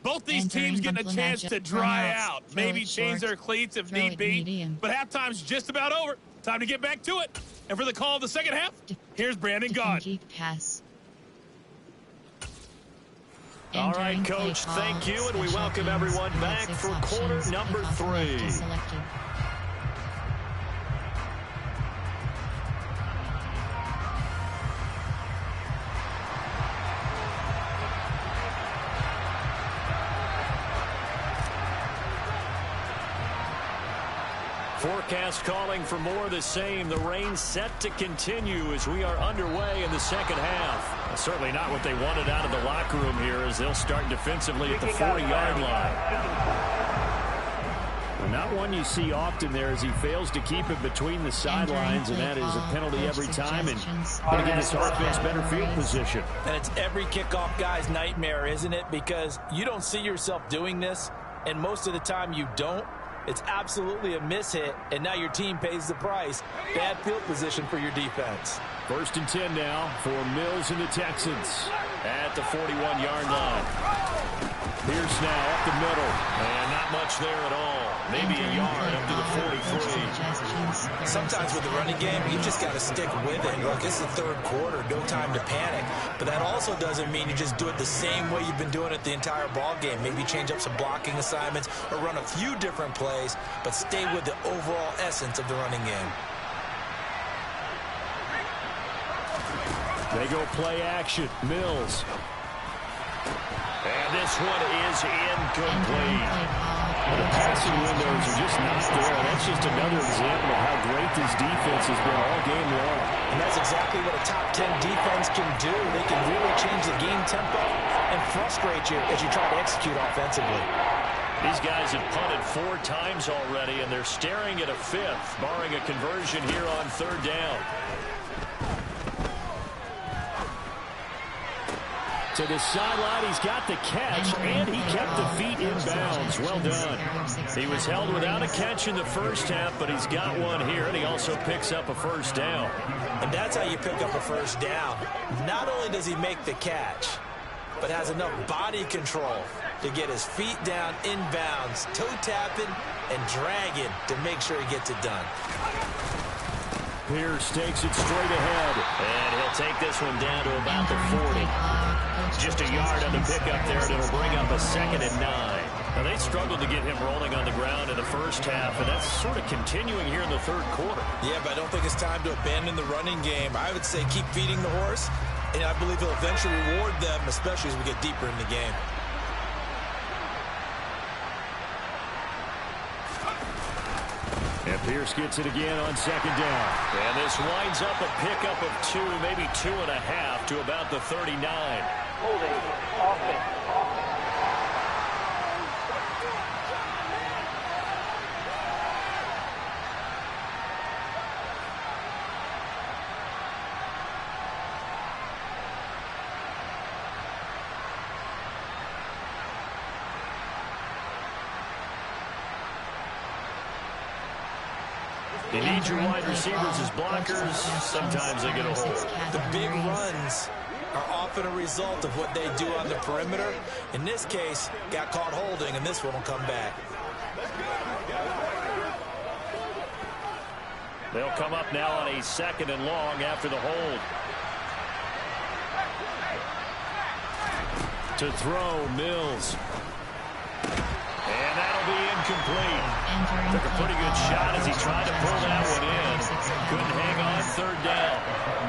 Both these teams getting a chance to dry out, maybe change their cleats if need be. But halftime's just about over. Time to get back to it. And for the call of the second half, here's Brandon God. All right, Coach, thank you, and we welcome everyone back for quarter number 3. Forecast calling for more of the same. The rain set to continue as we are underway in the second half. Well, certainly not what they wanted out of the locker room here as they'll start defensively at the 40-yard line. Well, not one you see often there as he fails to keep it between the sidelines, and that is a penalty every time and going to give his offense better field position. And it's every kickoff guy's nightmare, isn't it? Because you don't see yourself doing this, and most of the time you don't. It's absolutely a mishit, and now your team pays the price. Bad field position for your defense. 1st and 10 now for Mills and the Texans at the 41-yard line. Pierce now up the middle, and not much there at all. Maybe a yard up to the 43. Sometimes with the running game, you just got to stick with it. Look, it's the third quarter, no time to panic. But that also doesn't mean you just do it the same way you've been doing it the entire ball game. Maybe change up some blocking assignments or run a few different plays, but stay with the overall essence of the running game. They go play action. Mills. And this one is incomplete. The passing windows are just not there. That's just another example of how great this defense has been all game long. And that's exactly what a top 10 defense can do. They can really change the game tempo and frustrate you as you try to execute offensively. These guys have punted 4 times already, and they're staring at a 5th, barring a conversion here on 3rd down. To the sideline, he's got the catch, and he kept the feet in bounds. Well done. He was held without a catch in the first half, but he's got one here, and he also picks up a first down. And that's how you pick up a first down. Not only does he make the catch, but has enough body control to get his feet down in bounds, toe tapping and dragging to make sure he gets it done. Pierce takes it straight ahead. And he'll take this one down to about the 40. Just a yard on the pickup there, and it'll bring up a 2nd and 9. Now, they struggled to get him rolling on the ground in the first half, and that's sort of continuing here in the third quarter. Yeah, but I don't think it's time to abandon the running game. I would say keep feeding the horse, and I believe he'll eventually reward them, especially as we get deeper in the game. And Pierce gets it again on 2nd down. And this winds up a pickup of 2, maybe 2.5 to about the 39. Holding offense. You need your wide receivers as blockers. Sometimes they get a hold. The big runs are often a result of what they do on the perimeter. In this case, got caught holding, and this one will come back. They'll come up now on a 2nd and long after the hold. To throw, Mills. And that'll be incomplete. Took a pretty good shot as he tried to pull that one in. Couldn't hang on 3rd down.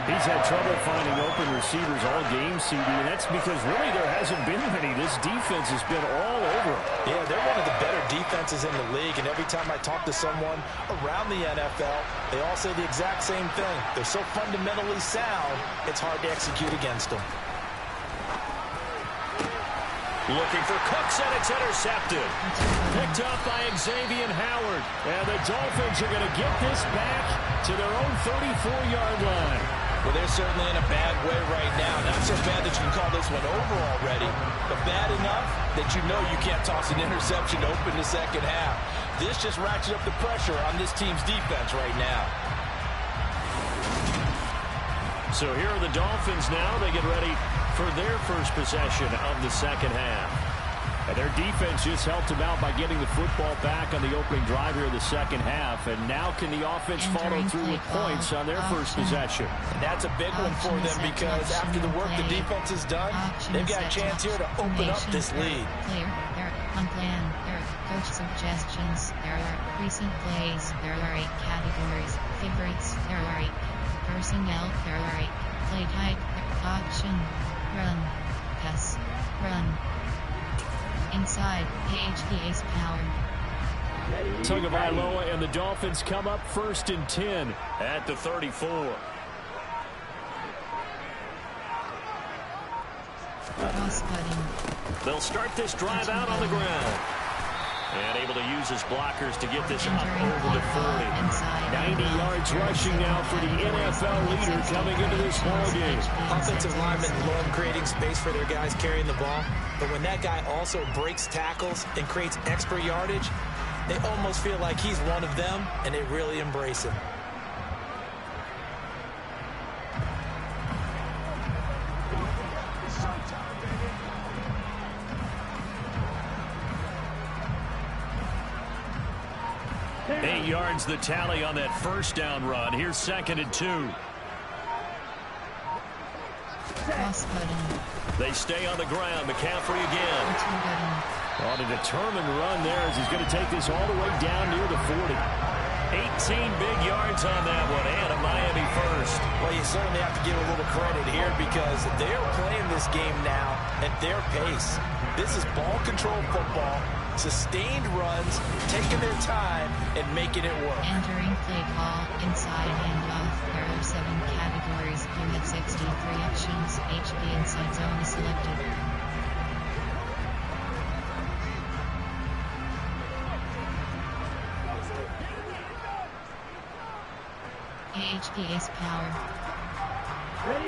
He's had trouble finding open receivers all game, CD, and that's because really there hasn't been many. This defense has been all over. Yeah, they're one of the better defenses in the league, and every time I talk to someone around the NFL, they all say the exact same thing. They're so fundamentally sound, it's hard to execute against them. Looking for Cooks, and it's intercepted. Picked up by Xavier Howard. And the Dolphins are going to get this back to their own 34-yard line. Well, they're certainly in a bad way right now. Not so bad that you can call this one over already, but bad enough that you know you can't toss an interception to open the second half. This just ratchets up the pressure on this team's defense right now. So here are the Dolphins now. They get ready for their first possession of the second half. And their defense just helped them out by getting the football back on the opening drive here in the second half. And now can the offense follow through with points on their first possession? And that's a big one for them because after the work the defense has done, they've got a chance here to open up this lead. There are unplanned, there are coach suggestions, there are recent plays, there are 8 categories, favorites, there are 8 personnel, there are 8 play type, option, run, pass, run. Inside, HPA's power. Tagovailoa and the Dolphins come up 1st and 10 at the 34. They'll start this drive out on the ground. And able to use his blockers to get this up over the 40. 90 yards rushing now for the NFL leader coming into this ballgame. Offensive linemen love creating space for their guys carrying the ball. But when that guy also breaks tackles and creates extra yardage, they almost feel like he's one of them, and they really embrace him. Eight yards the tally on that first down run. Here's 2nd and 2. They stay on the ground. McCaffrey again. On a determined run there as he's going to take this all the way down near the 40. 18 big yards on that one, and a Miami first. Well, you certainly have to give a little credit here because they're playing this game now at their pace. This is ball control football, sustained runs, taking their time, and making it work. Entering play call, inside handoff. There are 7 categories. You have 63 options. HB inside zone is selected. HP's power.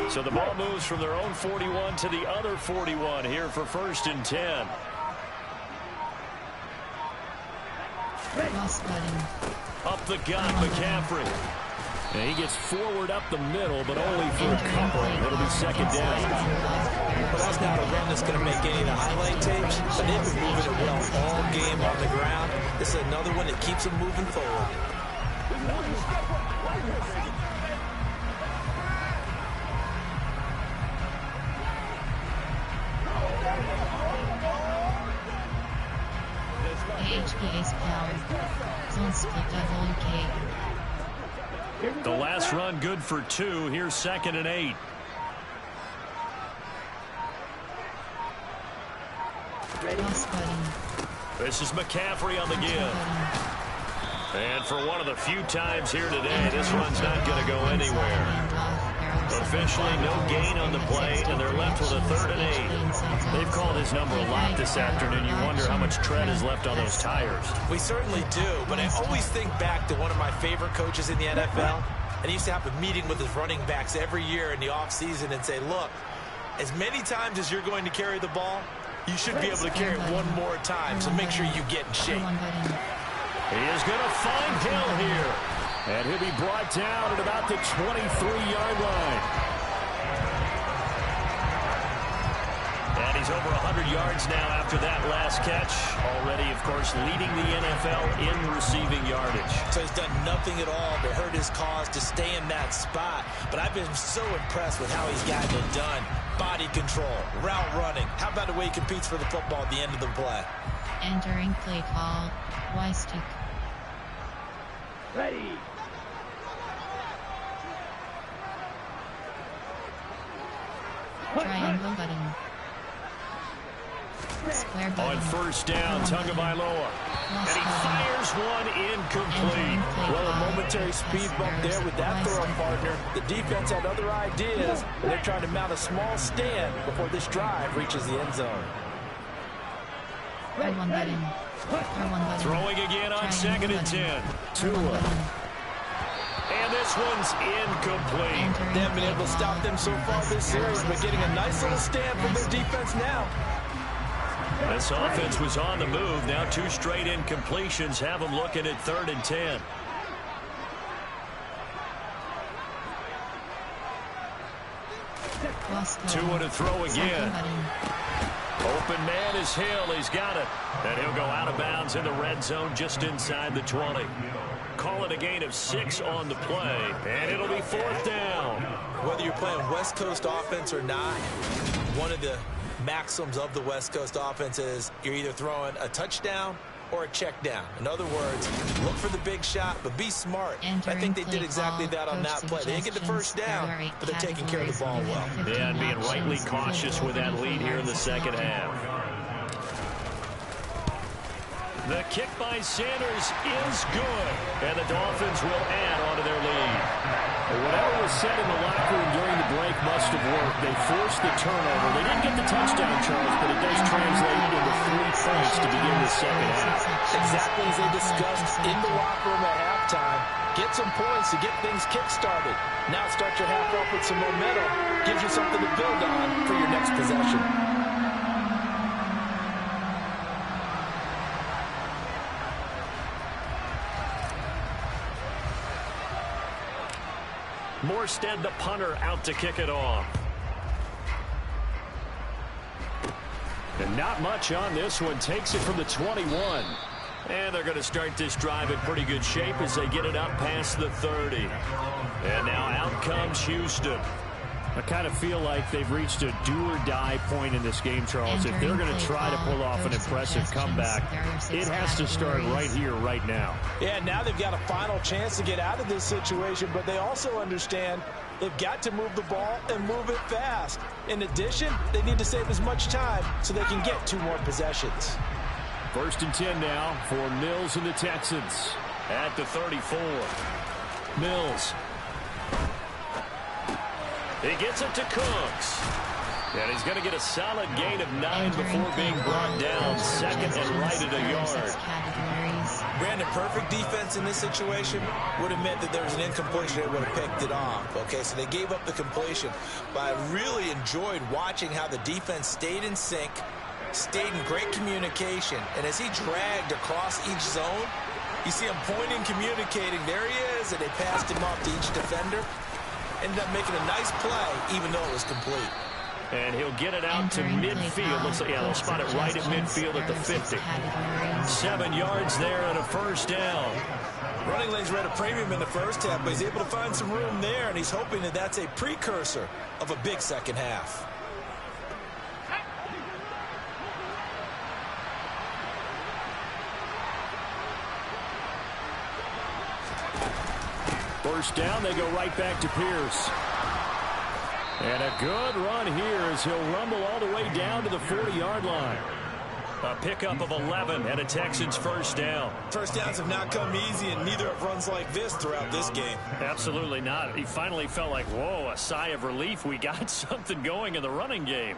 So the ball moves from their own 41 to the other 41 here for 1st and 10. Up the gut, McCaffrey. And he gets forward up the middle, but only for a couple. It'll be 2nd down. Well, that's not a run that's going to make any of the highlight tapes, but they've been moving it well all game on the ground. This is another one that keeps them moving forward. HPA's power. Zone split WK. The last run good for 2. Here's 2nd and 8. This is McCaffrey on the give. And for one of the few times here today, this run's not going to go anywhere. Officially no gain on the play, and they're left with a 3rd and 8. They've called his number a lot this afternoon. You wonder how much tread is left on those tires. We certainly do, but I always think back to one of my favorite coaches in the NFL, and he used to have a meeting with his running backs every year in the offseason and say, look, as many times as you're going to carry the ball, you should be able to carry it one more time, so make sure you get in shape. He is going to find Hill here. And he'll be brought down at about the 23-yard line. And he's over 100 yards now after that last catch. Already, of course, leading the NFL in receiving yardage. So he's done nothing at all to hurt his cause to stay in that spot. But I've been so impressed with how he's gotten it done. Body control, route running. How about the way he competes for the football at the end of the play? Entering play call. Y-stick. Ready. Triangle button. Square button. On 1st down, Tagovailoa. And he fires one incomplete. Well, a momentary speed bump there with that throw partner. The defense had other ideas, and they're trying to mount a small stand before this drive reaches the end zone. R1 button. R1 button. Throwing again on 2nd and 10. Tua. And this one's incomplete. They haven't been able to stop them so far this series, but getting a nice little stand from their defense now. This offense was on the move. Now 2 straight incompletions have them looking at 3rd and 10. Tua to throw again. Open man is Hill. He's got it. And he'll go out of bounds in the red zone just inside the 20. Call it a gain of 6 on the play, and it'll be 4th down. Whether you're playing West Coast offense or not, one of the maxims of the West Coast offense is you're either throwing a touchdown or a check down. In other words, look for the big shot, but be smart. I think they did exactly that on that play. They didn't get the 1st down, but they're taking care of the ball well. Yeah, and being rightly cautious with that lead here in the 2nd half. The kick by Sanders is good, and the Dolphins will add on to their lead. Whatever was said in the locker room during the break must have worked. They forced the turnover. They didn't get the touchdown, Charles, but it does translate into 3 points to begin the 2nd half. Exactly as they discussed in the locker room at halftime. Get some points to get things kick-started. Now start your half off with some momentum. Gives you something to build on for your next possession. Morstead, the punter, out to kick it off. And not much on this one. Takes it from the 21. And they're going to start this drive in pretty good shape as they get it up past the 30. And now out comes Houston. I kind of feel like they've reached a do-or-die point in this game, Charles. If they're going to try to pull off an impressive comeback, it has to start right here, right now. Yeah, now they've got a final chance to get out of this situation, but they also understand they've got to move the ball and move it fast. In addition, they need to save as much time so they can get 2 more possessions. 1st and 10 now for Mills and the Texans at the 34. Mills. He gets it to Cooks. And he's going to get a solid gain of 9 before being brought down. 2nd and right at a yard. Granted, perfect defense in this situation would have meant that there was an incompletion that would have picked it off. Okay, so they gave up the completion. But I really enjoyed watching how the defense stayed in sync, stayed in great communication. And as he dragged across each zone, you see him pointing, communicating. There he is, and they passed him off to each defender. Ended up making a nice play, even though it was complete. And he'll get it out to midfield. Looks like, yeah, they'll spot it right at midfield at the 50. 7 yards there and a first down. Running lanes were at a premium in the first half, but he's able to find some room there, and he's hoping that that's a precursor of a big second half. First down, they go right back to Pierce. And a good run here as he'll rumble all the way down to the 40-yard line. A pickup of 11 and a Texans first down. First downs have not come easy, and neither have runs like this throughout this game. Absolutely not. He finally felt like, whoa, a sigh of relief. We got something going in the running game.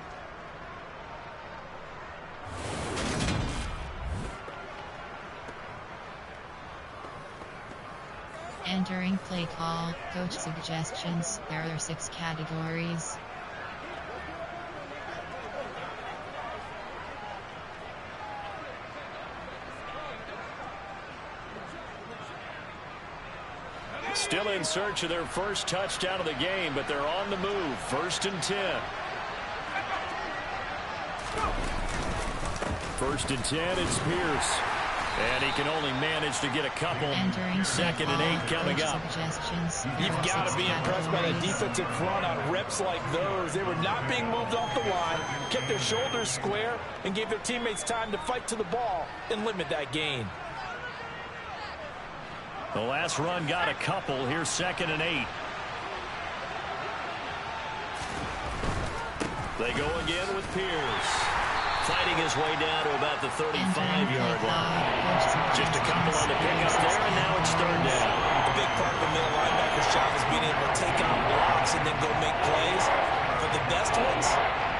Entering play call, coach suggestions. There are 6 categories. Still in search of their first touchdown of the game, but they're on the move. 1st and 10. 1st and 10, it's Pierce. And he can only manage to get a couple. 2nd and 8 coming up. You've got to be impressed by the defensive front on reps like those. They were not being moved off the line, kept their shoulders square, and gave their teammates time to fight to the ball and limit that gain. The last run got a couple. Here's 2nd and 8. They go again with Pierce. Fighting his way down to about the 35-yard line. Just a couple on the pickup there, and now it's 3rd down. A big part of the middle linebacker's job is being able to take on blocks and then go make plays. For the best ones,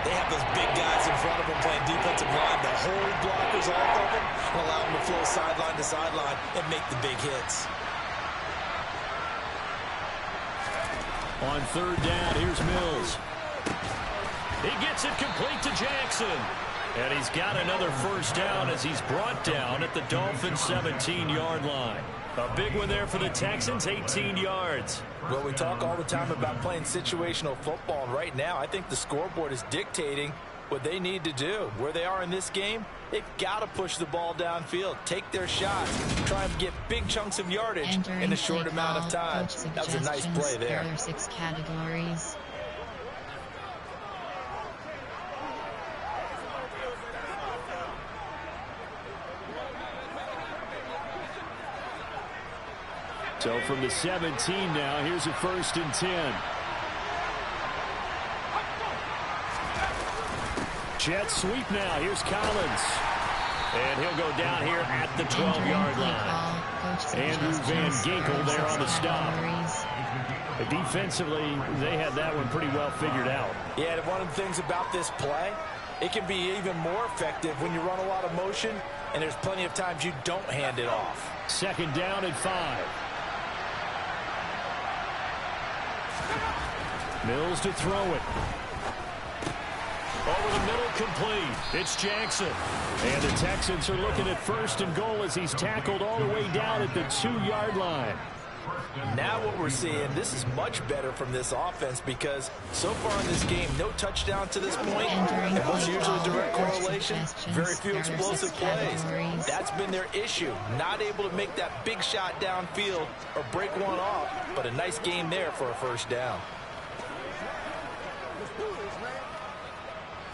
they have those big guys in front of them playing defensive line that hold blockers off of them and allow them to flow sideline to sideline and make the big hits. On 3rd down, here's Mills. He gets it complete to Jackson. And he's got another first down as he's brought down at the Dolphins' 17-yard line. A big one there for the Texans, 18 yards. Well, we talk all the time about playing situational football, and right now I think the scoreboard is dictating what they need to do. Where they are in this game, they've got to push the ball downfield, take their shots, try and get big chunks of yardage in a short amount of time. That was a nice play there. There are 6 categories. So from the 17 now, here's a 1st and 10. Jet sweep now. Here's Collins. And he'll go down here at the 12-yard line. Andrew Van Ginkel there on the stop. Defensively, they had that one pretty well figured out. Yeah, and one of the things about this play, it can be even more effective when you run a lot of motion, and there's plenty of times you don't hand it off. 2nd down and 5. Mills to throw it. Over the middle, complete. It's Jackson. And the Texans are looking at 1st and goal as he's tackled all the way down at the 2-yard line. Now what we're seeing, this is much better from this offense because so far in this game, no touchdown to this point. And what's usually direct correlation? Very few explosive plays. That's been their issue. Not able to make that big shot downfield or break one off, but a nice game there for a first down.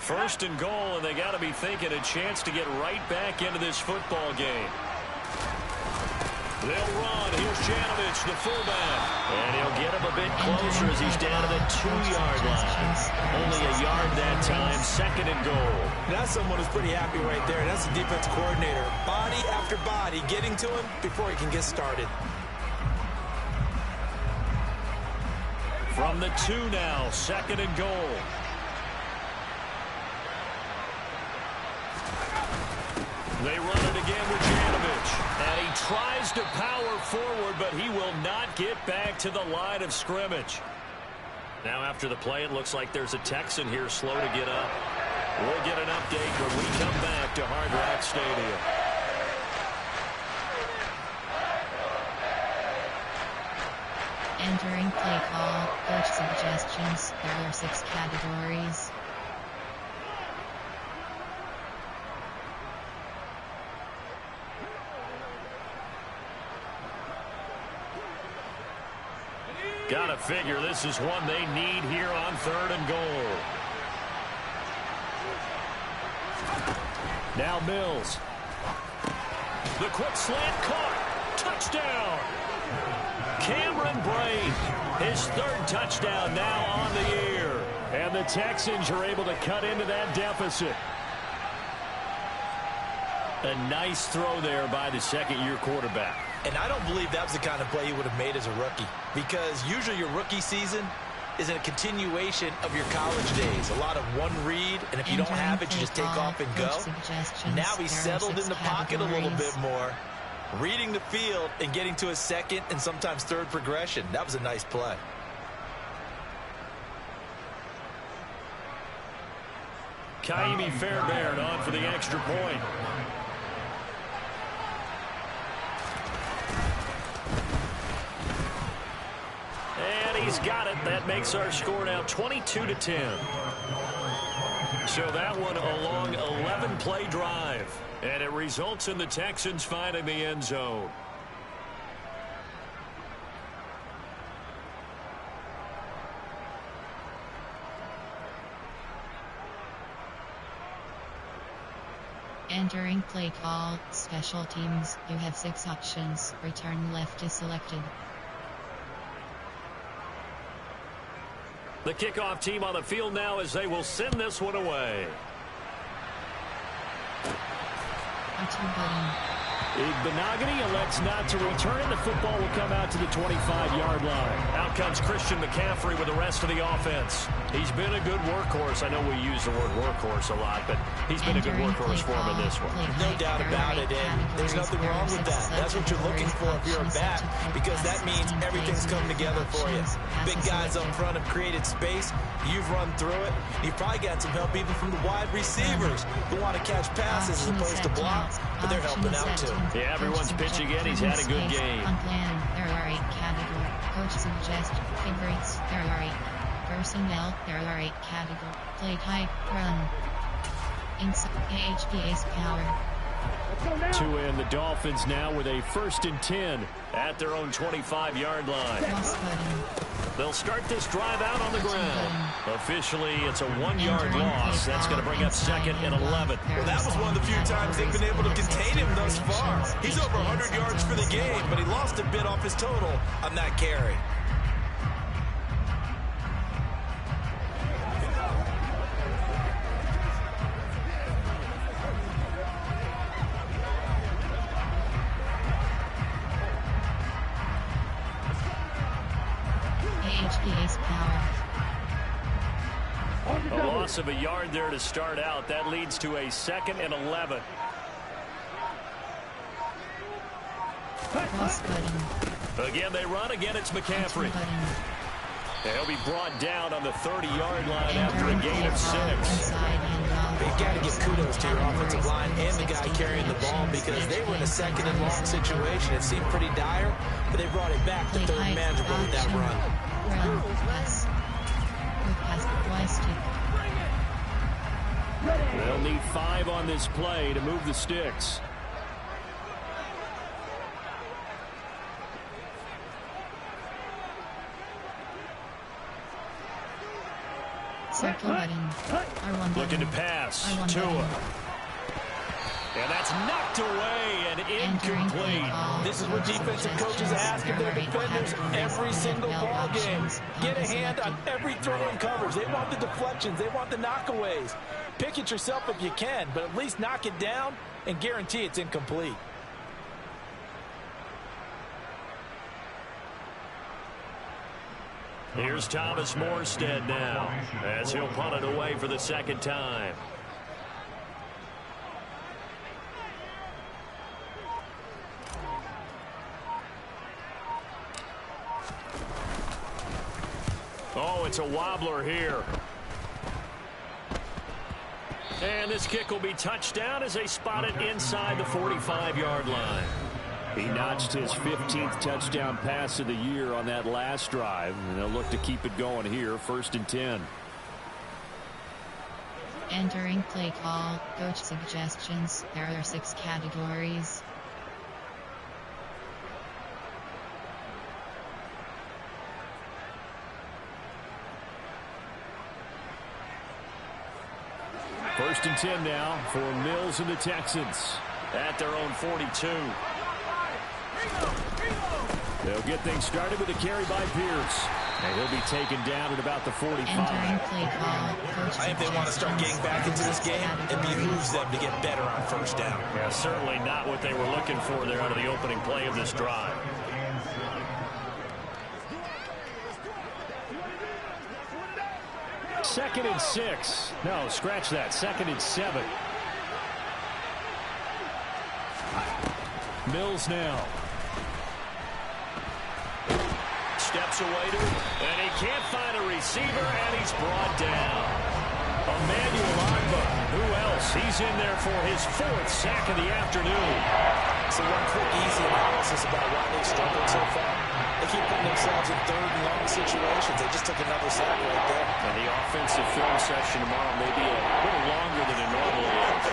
1st and goal, and they got to be thinking a chance to get right back into this football game. They'll run. Here's Janovich, the fullback. And he'll get him a bit closer as he's down to the 2-yard line. Only a yard that time. 2nd and goal. That's someone who's pretty happy right there. That's the defense coordinator. Body after body getting to him before he can get started. From the 2 now, 2nd and goal. They run it again with Janovich. And he tries to power forward, but he will not get back to the line of scrimmage. Now after the play, it looks like there's a Texan here slow to get up. We'll get an update when we come back to Hard Rock Stadium. Entering play call, coach suggestions. There are 6 categories. Gotta figure this is one they need here on 3rd and goal. Now Mills. The quick slant caught. Touchdown. Cameron Brate, his 3rd touchdown now on the year. And the Texans are able to cut into that deficit. A nice throw there by the second-year quarterback. And I don't believe that was the kind of play he would have made as a rookie, because usually your rookie season is a continuation of your college days. A lot of one read, and if you don't have it, you just take off and go. Now he's settled in the pocket a little bit more, reading the field and getting to a 2nd and sometimes 3rd progression. That was a nice play. Kaimi Fairbairn on for the extra point. And he's got it. That makes our score now 22-10. So that one a long 11-play drive. And it results in the Texans finding the end zone. Entering play call, special teams. You have 6 options. Return left is selected. The kickoff team on the field now as they will send this one away. R2 button. Igbenogany elects not to return it. The football will come out to the 25-yard line. Out comes Christian McCaffrey with the rest of the offense. He's been a good workhorse. I know we use the word workhorse a lot, but he's been a good workhorse for him in this one. No doubt about it, and there's nothing wrong with that. That's what you're looking for if you're a back, because that means everything's come together for you. Big guys up front have created space. You've run through it. You've probably got some help even from the wide receivers who want to catch passes as opposed to blocks, but they're helping out too. Yeah, everyone's pitching in. He's had a good game. On plan, there are 8 categories. Coach suggests favorites. There are 8 personnel. There are 8 categories. Play type, run. Inside AHPA's power. To end the Dolphins now with a 1st and 10 at their own 25-yard line. They'll start this drive out on the ground. Officially, it's a 1-yard loss. That's going to bring up 2nd and 11. Well, that was one of the few times they've been able to contain him thus far. He's over 100 yards for the game, but he lost a bit off his total on that carry. A loss of a yard there to start out. That leads to a 2nd and 11. Again, they run. Again, it's McCaffrey. He'll be brought down on the 30-yard line after a gain of 6. You've got to give kudos to your offensive line and the guy carrying the ball, because they were in a 2nd and long situation. It seemed pretty dire, but they brought it back to 3rd manageable with that run. They'll need 5 on this play to move the sticks. Circle button. Looking to pass. Tua. And that's knocked away and incomplete. This is what defensive coaches ask of their defenders every single ball game. Get a hand on every throw and coverage. They want the deflections. They want the knockaways. Pick it yourself if you can, but at least knock it down and guarantee it's incomplete. Here's Thomas Morstead now as he'll punt it away for the 2nd time. Oh, it's a wobbler here. And this kick will be touchdown as they spot it inside the 45-yard line. He notched his 15th touchdown pass of the year on that last drive, and they'll look to keep it going here, 1st and 10. Entering play call, coach suggestions. There are 6 categories. First and 10 now for Mills and the Texans at their own 42. They'll get things started with a carry by Pierce. And he'll be taken down at about the 45. Entering play call, coach I think they want to start getting back into this game. It behooves them to get better on first down. Yeah, certainly not what they were looking for there out of the opening play of this drive. Second and 6. No, scratch that. 2nd and 7. Mills now. Steps away to it, and he can't find a receiver, and he's brought down. Emmanuel Agba, who else? He's in there for his 4th sack of the afternoon. So one quick, easy analysis about why they struggled so far. They keep putting themselves in 3rd and long situations. They just took another sack right there. And the offensive film session tomorrow may be a little longer than it normally is.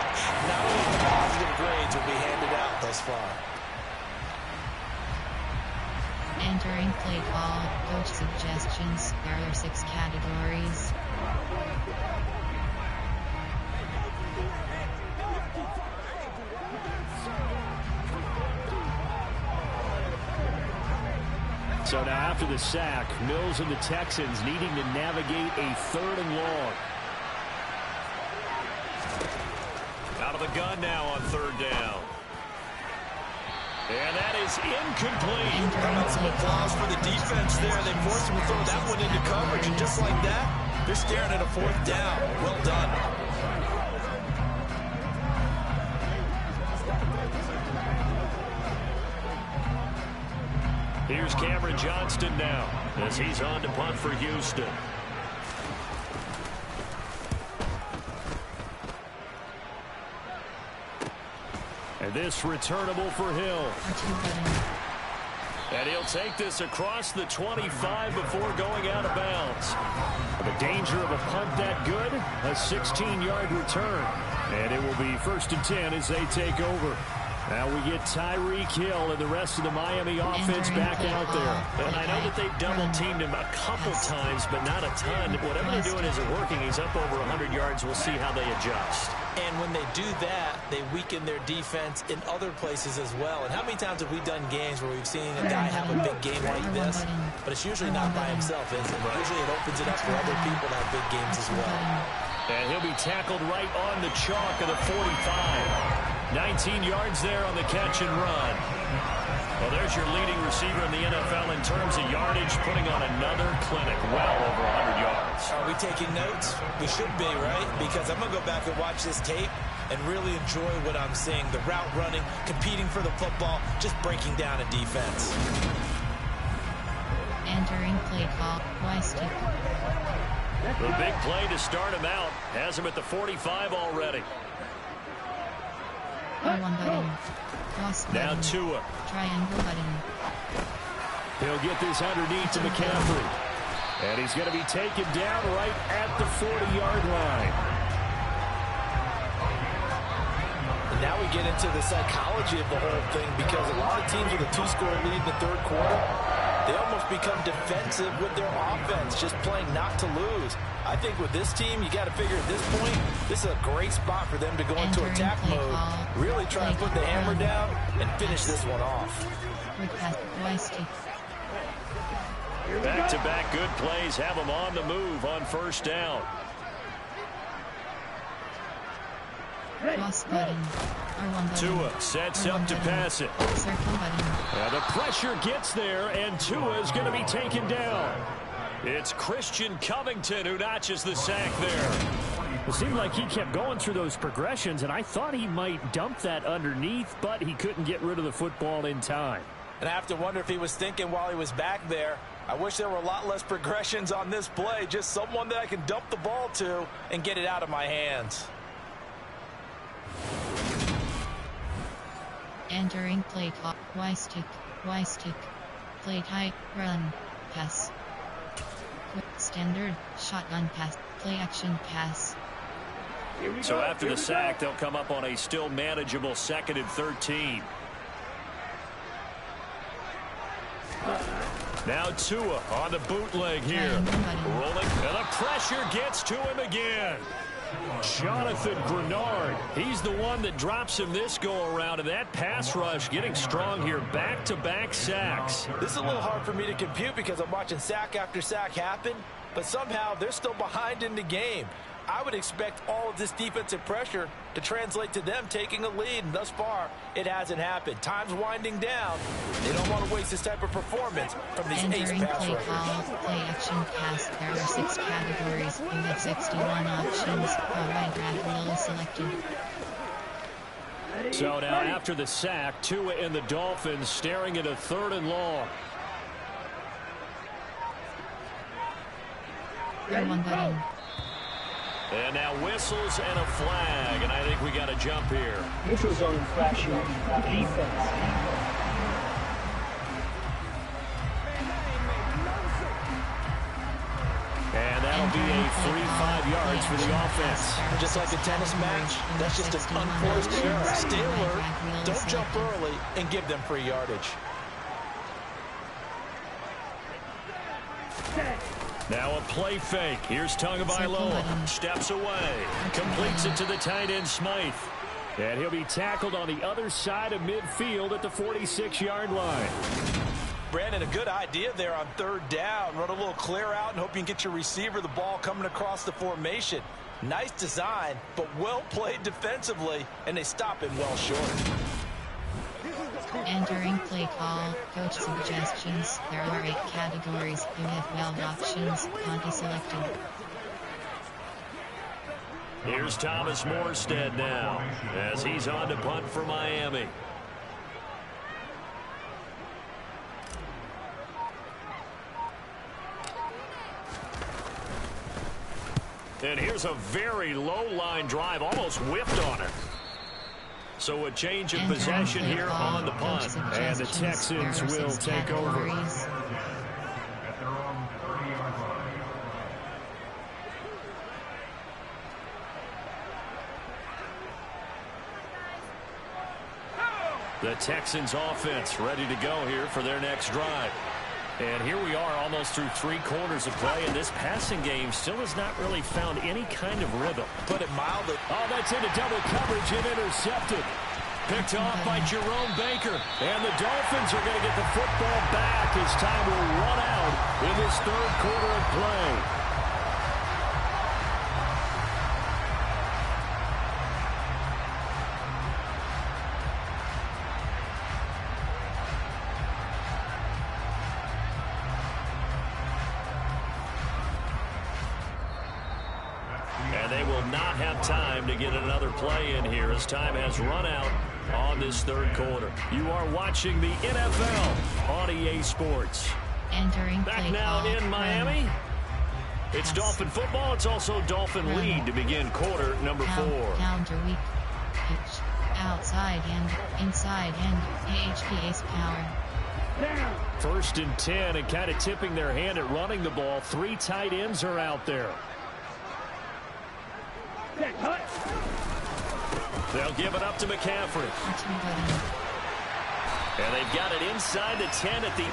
Not only the positive grades will be handed out thus far. Entering play call, coach suggestions. There are 6 categories. So now after the sack, Mills and the Texans needing to navigate a 3rd and long. Out of the gun now on 3rd down. And that is incomplete. How about some applause for the defense there? They forced him to throw that one into coverage, and just like that, they're staring at a 4th down. Well done. Here's Cameron Johnston now as he's on to punt for Houston. And this returnable for Hill. And he'll take this across the 25 before going out of bounds. The danger of a punt that good, a 16-yard return. And it will be 1st and 10 as they take over. Now we get Tyreek Hill and the rest of the Miami offense back out there. And I know that they've double-teamed him a couple times, but not a ton. Whatever they're doing isn't working. He's up over 100 yards. We'll see how they adjust. And when they do that, they weaken their defense in other places as well. And how many times have we done games where we've seen a guy have a big game like this? But it's usually not by himself, is it? Usually it opens it up for other people to have big games as well. And he'll be tackled right on the chalk of the 45. 19 yards there on the catch and run. Well, there's your leading receiver in the NFL in terms of yardage, putting on another clinic, well over 100 yards. Are we taking notes? We should be, right? Because I'm going to go back and watch this tape and really enjoy what I'm seeing. The route running, competing for the football, just breaking down a defense. Entering play call, Weistic. The big play to start him out has him at the 45 already. R1 button. Cross button. Now Tua. Triangle button. He'll get this underneath to McCaffrey. And he's going to be taken down right at the 40-yard line. And now we get into the psychology of the whole thing, because a lot of teams with a 2-score lead in the 3rd quarter, they almost become defensive with their offense, just playing not to lose. I think with this team, you got to figure at this point, this is a great spot for them to go into attack mode, really try and put the hammer down and finish this one off. Back-to-back good plays have them on the move on 1st down. Cross button. R1 button. Tua sets up to pass it. Circle button. Now the pressure gets there, and Tua is going to be taken down. It's Christian Covington who notches the sack there. It seemed like he kept going through those progressions, and I thought he might dump that underneath, but he couldn't get rid of the football in time. And I have to wonder if he was thinking while he was back there, I wish there were a lot less progressions on this play, just someone that I can dump the ball to and get it out of my hands. Entering play clock. Y stick. Play type. Run. Pass. Quick standard. Shotgun pass. Play action pass. So after the sack, they'll come up on a still manageable 2nd and 13. Now Tua on the bootleg here. Rolling, and the pressure gets to him again. Jonathan Grenard, he's the one that drops him this go-around, and that pass rush getting strong here. Back-to-back sacks. This is a little hard for me to compute because I'm watching sack after sack happen, but somehow they're still behind in the game. I would expect all of this defensive pressure to translate to them taking a lead, and thus far, it hasn't happened. Time's winding down. They don't want to waste this type of performance from these ace pass rushers. Play action pass. There are 6 categories. You have 61 options. Alright, radically selected. So now after the sack, Tua and the Dolphins staring at a 3rd and long. One button. And now whistles and a flag, and I think we got a jump here. Neutral zone infraction. Defense. And that'll be a free 5 yards for the offense. Just like a tennis match, that's just an unforced error. Stay alert, don't jump early, and give them free yardage. Now a play fake. Here's Tagovailoa. Steps away. Completes it to the tight end, Smythe. And he'll be tackled on the other side of midfield at the 46-yard line. Brandon, a good idea there on 3rd down. Run a little clear out and hope you can get your receiver the ball coming across the formation. Nice design, but well played defensively, and they stop him well short. Entering play call. Coach suggestions. There are 8 categories. You have 12 options. Conti selected. Here's Thomas Morstead now as he's on to punt for Miami. And here's a very low line drive, almost whipped on it. So a change of possession here on the punt, and the Texans will take over. The Texans offense ready to go here for their next drive. And here we are almost through 3 quarters of play, and this passing game still has not really found any kind of rhythm. Put it mildly. Oh, that's into double coverage and intercepted. Picked off by Jerome Baker. And the Dolphins are going to get the football back as time will run out in this 3rd quarter of play. And they will not have time to get another play in here as time has run out on this 3rd quarter. You are watching the NFL on EA Sports. Entering back now in Miami. It's Dolphin football. It's also Dolphin lead to begin quarter number 4. Counter weak. Pitch. Outside hand. Inside hand. AHPA's power. 1st and 10, and kind of tipping their hand at running the ball. 3 tight ends are out there. They'll give it up to McCaffrey. And they've got it inside the 10 at the 8.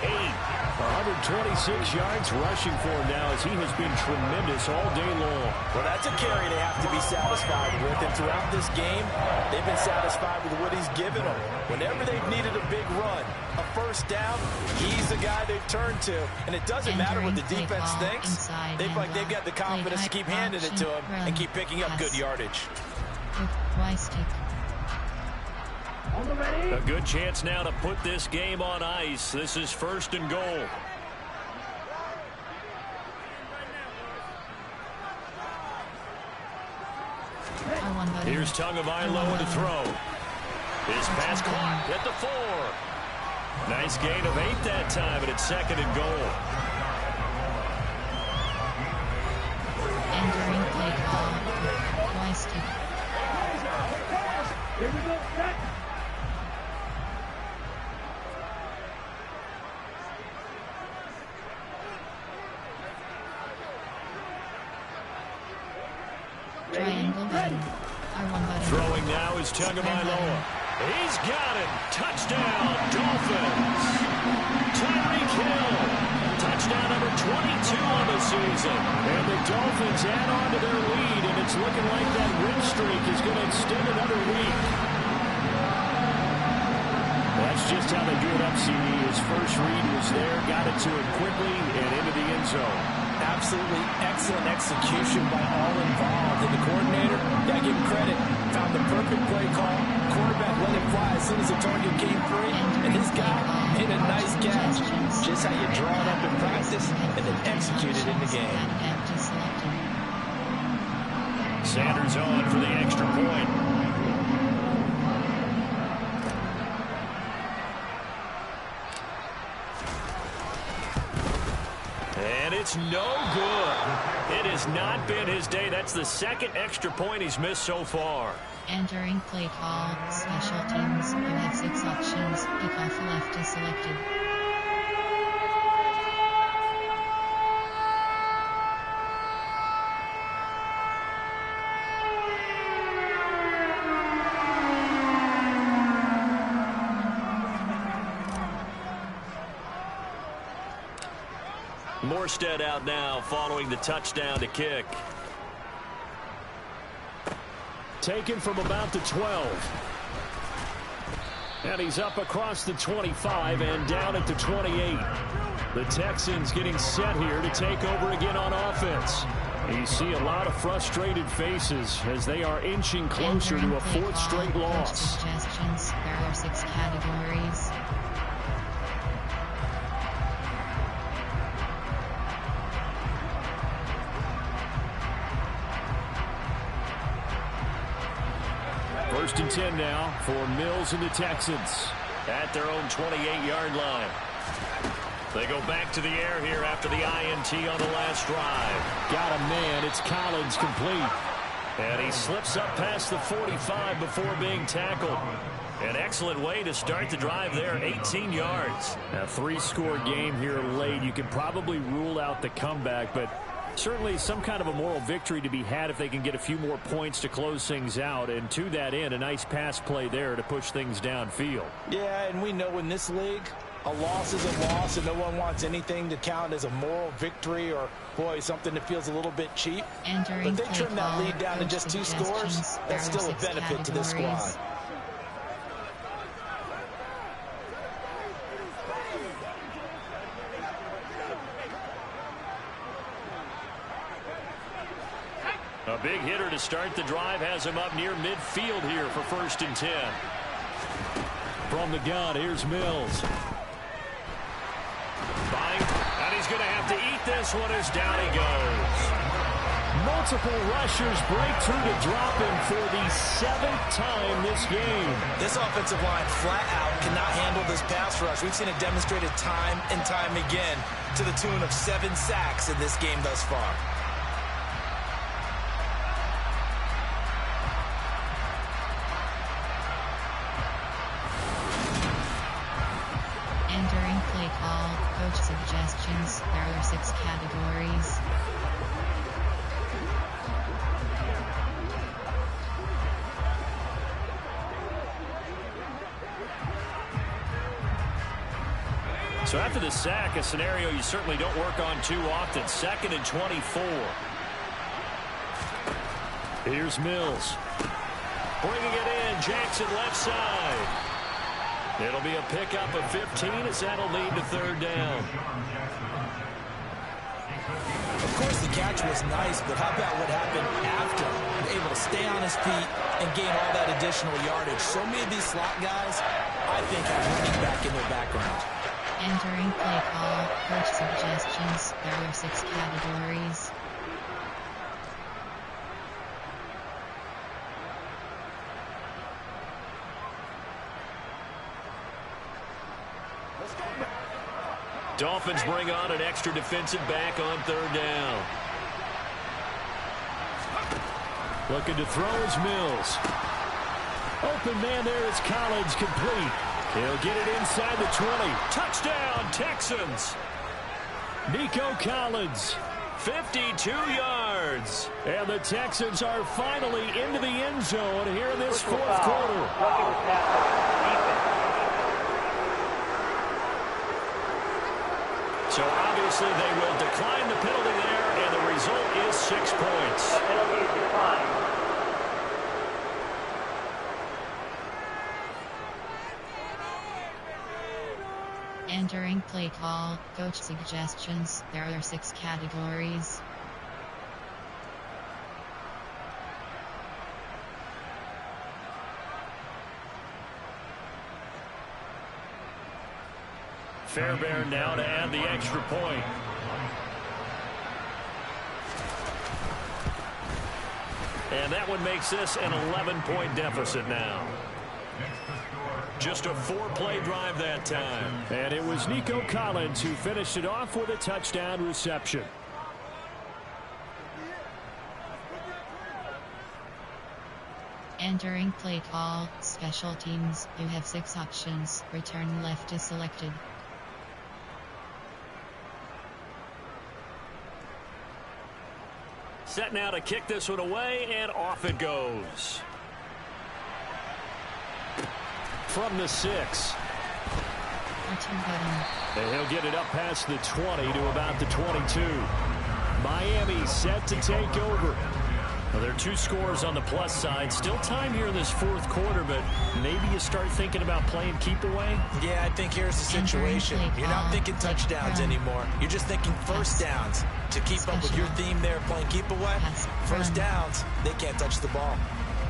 126 yards rushing for him now as he has been tremendous all day long. Well, that's a carry they have to be satisfied with. And throughout this game, they've been satisfied with what he's given them. Whenever they've needed a big run, a 1st down, he's the guy they've turned to. And it doesn't matter what the defense thinks. They've got the confidence to keep handing it to him and keep picking up good yardage. A good chance now to put this game on ice. This is 1st and goal. Here's Tagovailoa to throw. His pass caught at the 4. Nice gain of 8 that time, and it's 2nd and goal. Entering play call. Twice to. Here we go, set. Triangle button. R1 button. Throwing now is Tagovailoa. He's got it. Touchdown, Dolphins. Tyreek Hill. Touchdown number 22 on the season. And the Dolphins add on to their lead, and it's looking like that win streak is going to extend another week. That's just how they do it up, CD. His first read was there, got it to him quickly, and into the end zone. Absolutely excellent execution by all involved. And the coordinator, gotta give him credit, found the perfect play call. Quarterback let it fly as soon as the target came free. And this guy made a nice catch. Just how you draw it up in practice and then execute it in the game. Sanders on for the extra point. And it's no good. It has not been his day. That's the 2nd extra point he's missed so far. Entering play call. Special teams. You have 6 options. Kickoff left is selected. Morstead out now following the touchdown to kick. Taken from about the 12. And he's up across the 25 and down at the 28. The Texans getting set here to take over again on offense. You see a lot of frustrated faces as they are inching closer to a 4th straight loss. Suggestions. There are 6 categories. First and 10 now for Mills and the Texans. At their own 28-yard line. They go back to the air here after the INT on the last drive. Got a man. It's Collins complete. And he slips up past the 45 before being tackled. An excellent way to start the drive there, 18 yards. A 3-score game here late. You can probably rule out the comeback, but certainly some kind of a moral victory to be had if they can get a few more points to close things out. And to that end, a nice pass play there to push things downfield. Yeah, and we know in this league, a loss is a loss, and no one wants anything to count as a moral victory or, boy, something that feels a little bit cheap. Entering but they trim that lead down to just 2 scores. That's still a benefit to this squad. A big hitter to start the drive has him up near midfield here for 1st and 10. From the gun, here's Mills. And he's going to have to eat this one as down he goes. Multiple rushers break through to drop him for the 7th time this game. This offensive line flat out cannot handle this pass rush. We've seen it demonstrated time and time again to the tune of 7 sacks in this game thus far. Entering play call. Coach suggestions. There are 6 categories. So after the sack, a scenario you certainly don't work on too often. 2nd and 24. Here's Mills. Bringing it in. Jackson left side. It'll be a pickup of 15 as that'll lead to 3rd down. Of course, the catch was nice, but how about what happened after? Able to stay on his feet and gain all that additional yardage. So many of these slot guys, I think, have running back in their background. Entering play call. Coach suggestions. There are 6 categories. Dolphins bring on an extra defensive back on third down. Looking to throw is Mills. Open man there is Collins, complete. He'll get it inside the 20. Touchdown, Texans. Nico Collins, 52 yards. And the Texans are finally into the end zone here in this fourth quarter. So obviously they will decline the penalty there, and the result is 6 points. The penalty is declined. Entering play call, coach suggestions. There are 6 categories. Fairbairn now to add the extra point. And that one makes this an 11-point deficit now. Just a 4-play drive that time. And it was Nico Collins who finished it off with a touchdown reception. Entering play call, special teams. You have 6 options. Return left is selected. Set now to kick this one away, and off it goes. From the 6. And he'll get it up past the 20 to about the 22. Miami set to take over. Well, there are 2 scores on the plus side. Still time here in this fourth quarter, but maybe you start thinking about playing keep away? Yeah, I think here's the situation. You're not thinking touchdowns anymore. You're just thinking first downs. To keep up with your theme there, playing keep away, first downs, they can't touch the ball.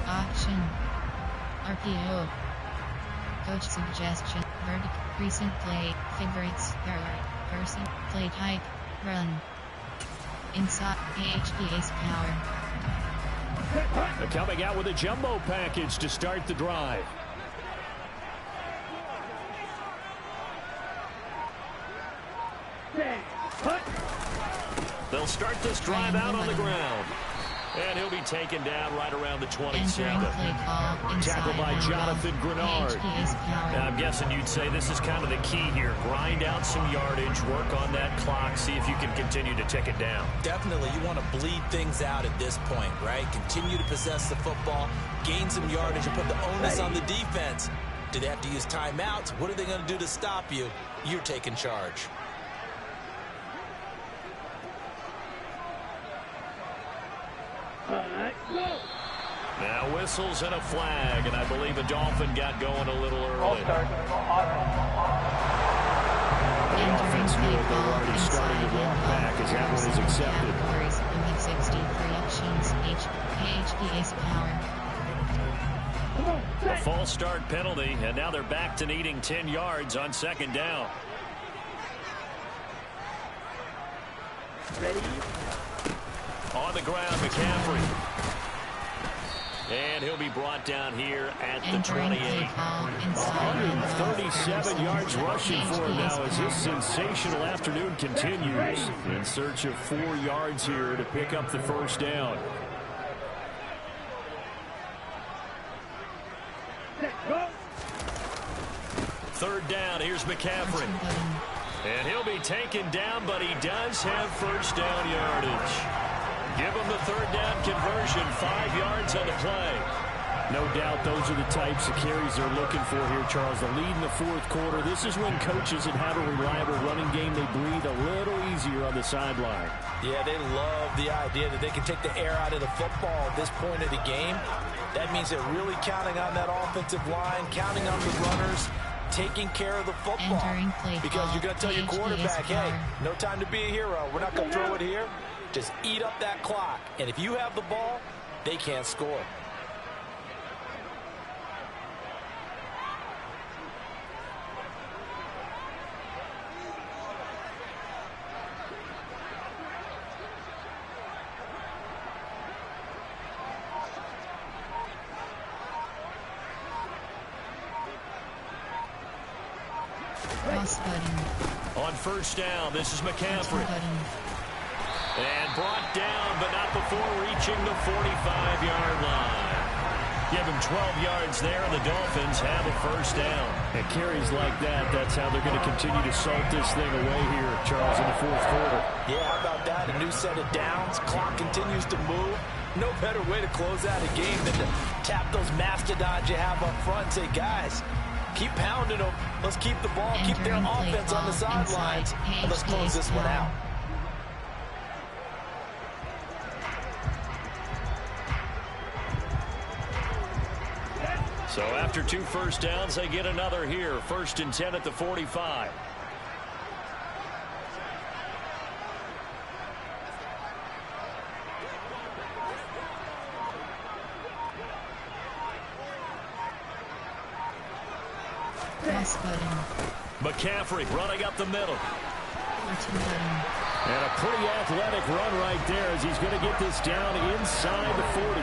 Option. RPO. Coach suggestion. Verdict. Recent play. Favorites. Person. Play type. Run. Inside. HPA's power. They're coming out with a jumbo package to start the drive. They'll start this drive out on the ground. And he'll be taken down right around the 27. Tackled by Jonathan Grenard. Now, I'm guessing you'd say this is kind of the key here. Grind out some yardage, work on that clock, see if you can continue to tick it down. Definitely. You want to bleed things out at this point, right? Continue to possess the football, gain some yardage, and put the onus on the defense. Do they have to use timeouts? What are they going to do to stop you? You're taking charge. Now whistles and a flag, and I believe a Dolphin got going a little early. The offense knew they were already starting to walk back as that one is accepted. A false start penalty, and now they're back to needing 10 yards on second down. Ready? On the ground, McCaffrey. And he'll be brought down here at the 28. 137 yards rushing for him now as this sensational afternoon continues. In search of 4 yards here to pick up the first down. Third down, here's McCaffrey. And he'll be taken down, but he does have first down yardage. Give him the third down conversion, 5 yards on the play. No doubt those are the types of carries they're looking for here, Charles. The lead in the fourth quarter. This is when coaches that have a reliable running game, they breathe a little easier on the sideline. Yeah, they love the idea that they can take the air out of the football at this point of the game. That means they're really counting on that offensive line, counting on the runners, taking care of the football. Because you're going to tell your quarterback, hey, no time to be a hero. We're not going to throw it here. Just eat up that clock. And if you have the ball, they can't score. On first down, this is McCaffrey. And brought down, but not before reaching the 45-yard line. Give him 12 yards there, and the Dolphins have a first down. And carries like that, that's how they're going to continue to salt this thing away here, Charles, in the fourth quarter. Yeah, how about that? A new set of downs. Clock continues to move. No better way to close out a game than to tap those mastodons you have up front and say, guys, keep pounding them. Let's keep the ball, keep their offense on the sidelines, and let's close this one out. So after 2 first downs, they get another here. 1st and 10 at the 45. McCaffrey running up the middle. And a pretty athletic run right there as he's going to get this down inside the 40.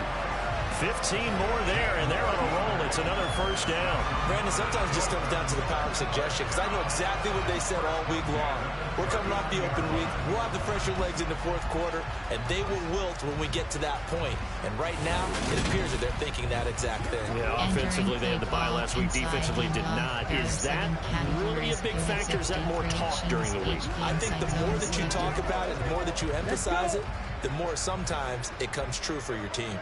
15 more there, and they're on a roll. It's another first down. Brandon, sometimes it just comes down to the power of suggestion, because I know exactly what they said all week long. We're coming off the open week. We'll have the fresher legs in the fourth quarter, and they will wilt when we get to that point. And right now, it appears that they're thinking that exact thing. Yeah, offensively, they had the bye last week. Defensively, did not. Is that really a big factor? Is that more talk during the week? I think the more that you talk about it, the more that you emphasize it, the more sometimes it comes true for your team.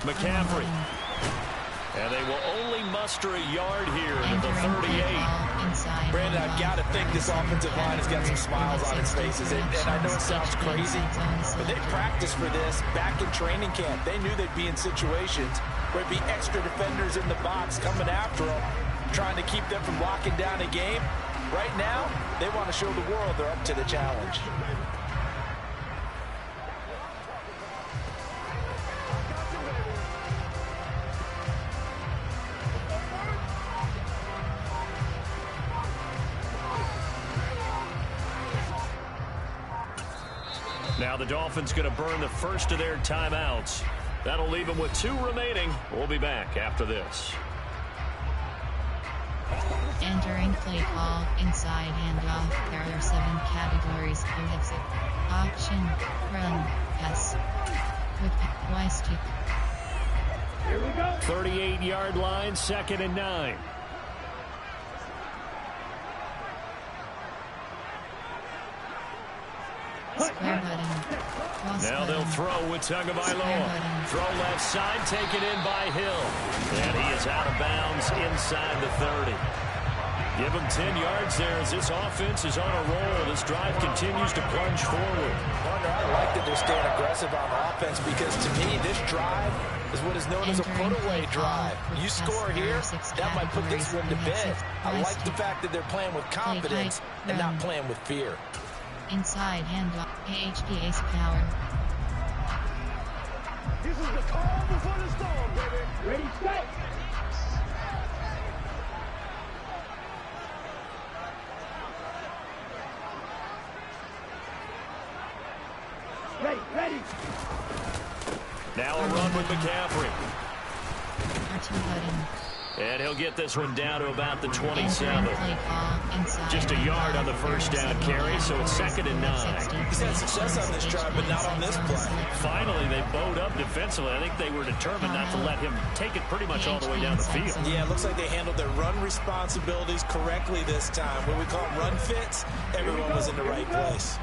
McCaffrey. And they will only muster a yard here to the 38. Brandon, I've got to think this offensive line has got some smiles on its faces. And I know it sounds crazy, but they practiced for this back in training camp. They knew they'd be in situations where it'd be extra defenders in the box coming after them, trying to keep them from locking down a game. Right now, they want to show the world they're up to the challenge. Now the Dolphins going to burn the first of their timeouts. That'll leave them with 2 remaining. We'll be back after this. Entering play call, inside handoff. There are 7 categories. Who hits it? Option, run, pass. With wise kick. Here we go. 38-yard line, 2nd and 9. Square button. Now they'll throw with Tagovailoa. Throw left side, taken in by Hill. And he is out of bounds inside the 30. Give him 10 yards there as this offense is on a roll. This drive continues to plunge forward. I like that they're staying aggressive on offense because, to me, this drive is what is known as a put-away drive. You score here, that might put this one to bed. I like the fact that they're playing with confidence and not playing with fear. Inside handoff. AHPA's power. This is the calm before the storm, baby. Ready, set. Ready. Now a run with McCaffrey. R2 button. And he'll get this one down to about the 27. Just a yard on the first down carry, so it's 2nd and 9. He's had success on this drive, but not on this play. Finally, they bowed up defensively. I think they were determined not to let him take it pretty much all the way down the field. Yeah, it looks like they handled their run responsibilities correctly this time. When we call them run fits, everyone was in the right place.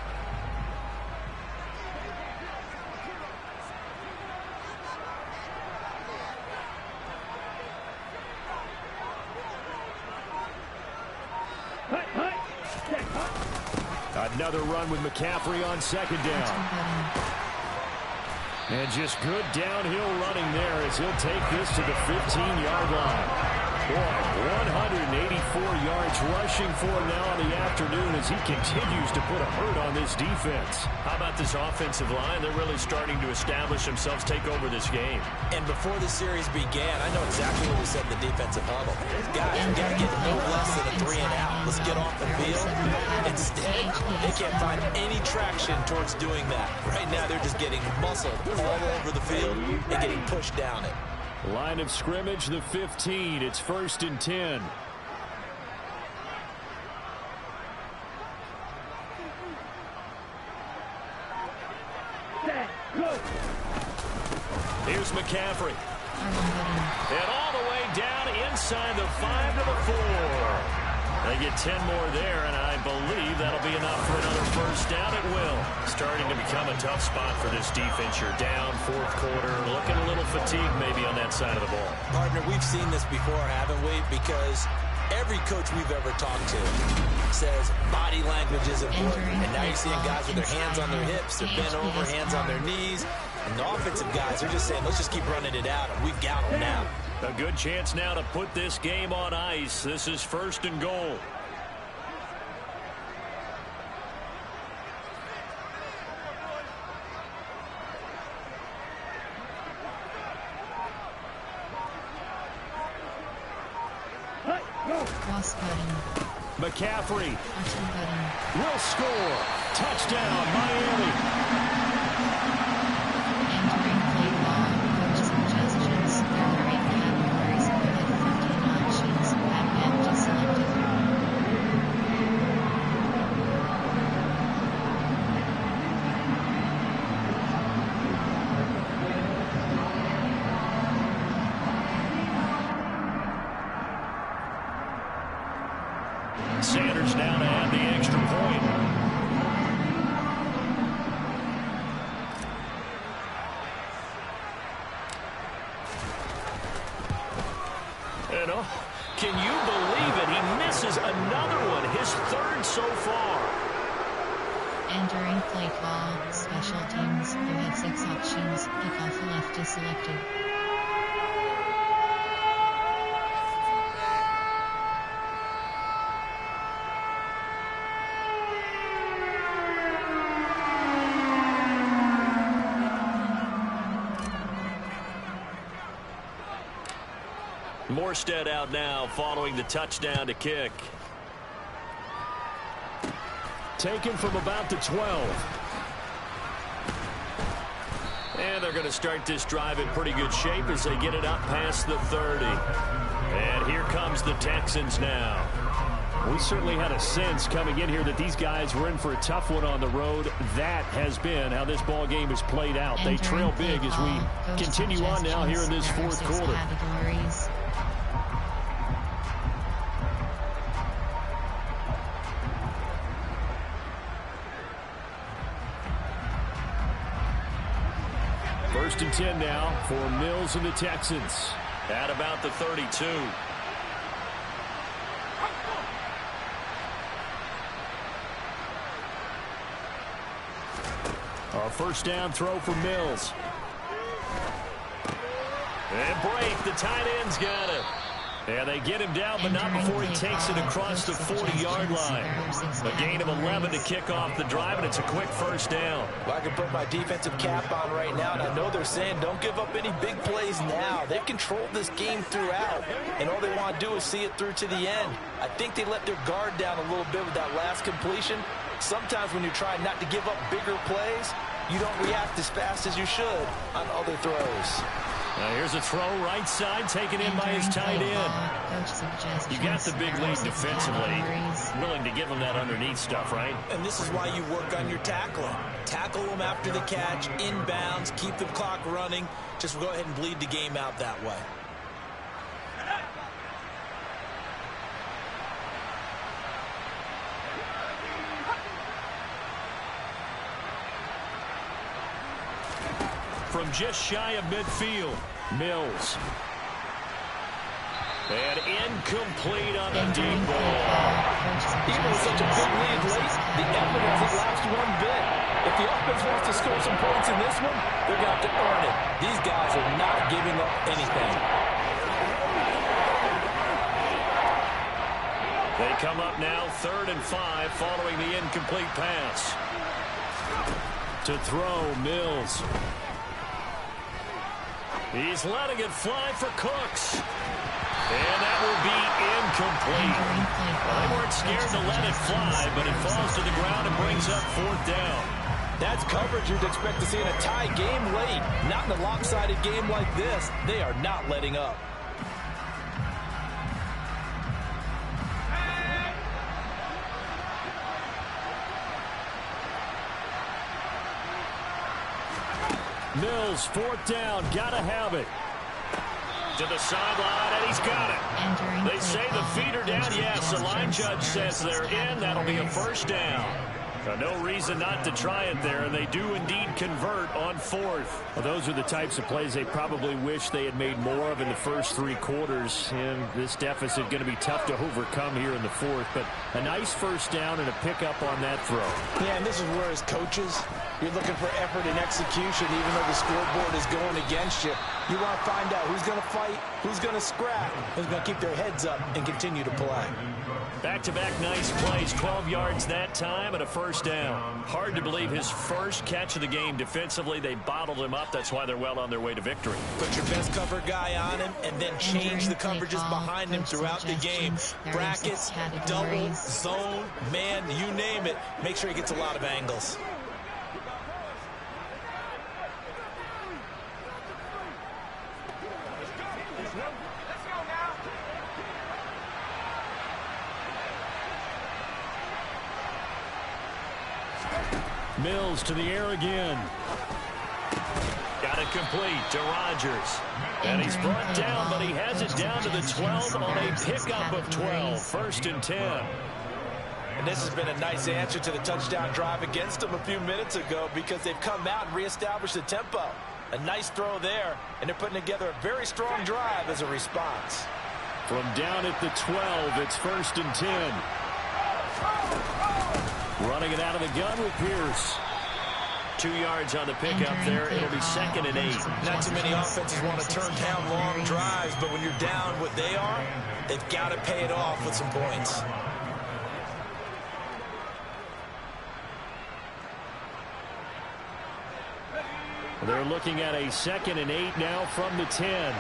Another run with McCaffrey on 2nd down. And just good downhill running there as he'll take this to the 15-yard line. Boy, 184 yards yards rushing for him now on the afternoon as he continues to put a hurt on this defense. How about this offensive line? They're really starting to establish themselves, take over this game. And before the series began, I know exactly what we said in the defensive huddle. Guys, we got to get no less than a 3 and out. Let's get off the field. Instead, they can't find any traction towards doing that. Right now, they're just getting muscled all over the field and getting pushed down it. Line of scrimmage, the 15. It's 1st and 10. Here's McCaffrey. And all the way down inside the 5 to the 4. They get 10 more there, and I believe that'll be enough for another first down. It will. Starting to become a tough spot for this defense. You're down, 4th quarter, looking a little fatigued maybe on that side of the ball. Partner, we've seen this before, haven't we? Because every coach we've ever talked to says body language is important. And now you're seeing guys with their hands on their hips, they're bent over, hands on their knees. And the offensive guys are just saying, let's just keep running it out, and we've got them now. A good chance now to put this game on ice. This is 1st and goal. McCaffrey will score. Touchdown, Miami. Entering play call, coach suggestions. There are 8 categories. You have 15 options. Have empty selected. Sanders down to add the extra point. And can you believe it? He misses another one, his 3rd so far. Entering play call, special teams. You have 6 options. Kickoff left is selected. Morstead out now following the touchdown to kick. Taken from about the 12. And they're going to start this drive in pretty good shape as they get it up past the 30. And here comes the Texans now. We certainly had a sense coming in here that these guys were in for a tough one on the road. That has been how this ball game has played out. They trail big as we continue on now here in this 4th quarter. Categories. First and 10 now for Mills and the Texans. At about the 32. A first down throw for Mills. And break, the tight end's got it. And they get him down, but not before he takes it across the 40-yard line. A gain of 11 to kick off the drive, and it's a quick first down. Well, I can put my defensive cap on right now, and I know they're saying don't give up any big plays now. They've controlled this game throughout, and all they want to do is see it through to the end. I think they let their guard down a little bit with that last completion. Sometimes when you're trying not to give up bigger plays, you don't react as fast as you should on other throws. Now here's a throw right side taken in by his tight end. You got the big lead defensively. Willing to give him that underneath stuff, right? And this is why you work on your tackling. Tackle them after the catch, inbounds, keep the clock running. Just go ahead and bleed the game out that way. From just shy of midfield, Mills. And incomplete on the deep ball. Even with such a big lead late, the effort hasn't lapsed one bit. If the offense wants to score some points in this one, they're going to have to earn it. These guys are not giving up anything. They come up now 3rd and 5 following the incomplete pass. To throw, Mills. He's letting it fly for Cooks. And that will be incomplete. Well, they weren't scared to let it fly, but it falls to the ground and brings up 4th down. That's coverage you'd expect to see in a tie game late. Not in a lopsided game like this. They are not letting up. Mills, 4th down, gotta have it. To the sideline, and he's got it. They say the feet are down. Yes, the line judge says they're in. That'll be a 1st down. No reason not to try it there, and they do indeed convert on 4th. Well, those are the types of plays they probably wish they had made more of in the first 3 quarters, and this deficit going to be tough to overcome here in the 4th, but a nice 1st down and a pickup on that throw. Yeah, and this is where, as coaches, you're looking for effort and execution, even though the scoreboard is going against you. You want to find out who's going to fight, who's going to scrap, who's going to keep their heads up and continue to play. Back-to-back nice plays, 12 yards that time and a 1st down. Hard to believe his first catch of the game defensively. They bottled him up. That's why they're well on their way to victory. Put your best cover guy on him and then change the coverages behind him throughout the game. Brackets, double, zone, man, you name it. Make sure he gets a lot of angles. Mills to the air again. Got it complete to Rodgers. And he's brought down, but he has it down to the 12 on a pickup of 12. 1st and 10. And this has been a nice answer to the touchdown drive against them a few minutes ago because they've come out and reestablished the tempo. A nice throw there, and they're putting together a very strong drive as a response. From down at the 12, it's 1st and 10. Running it out of the gun with Pierce. 2 yards on the pickup there. It'll be 2nd and 8. Not too many offenses want to turn down long drives, but when you're down what they are, they've got to pay it off with some points. They're looking at a 2nd and 8 now from the 10.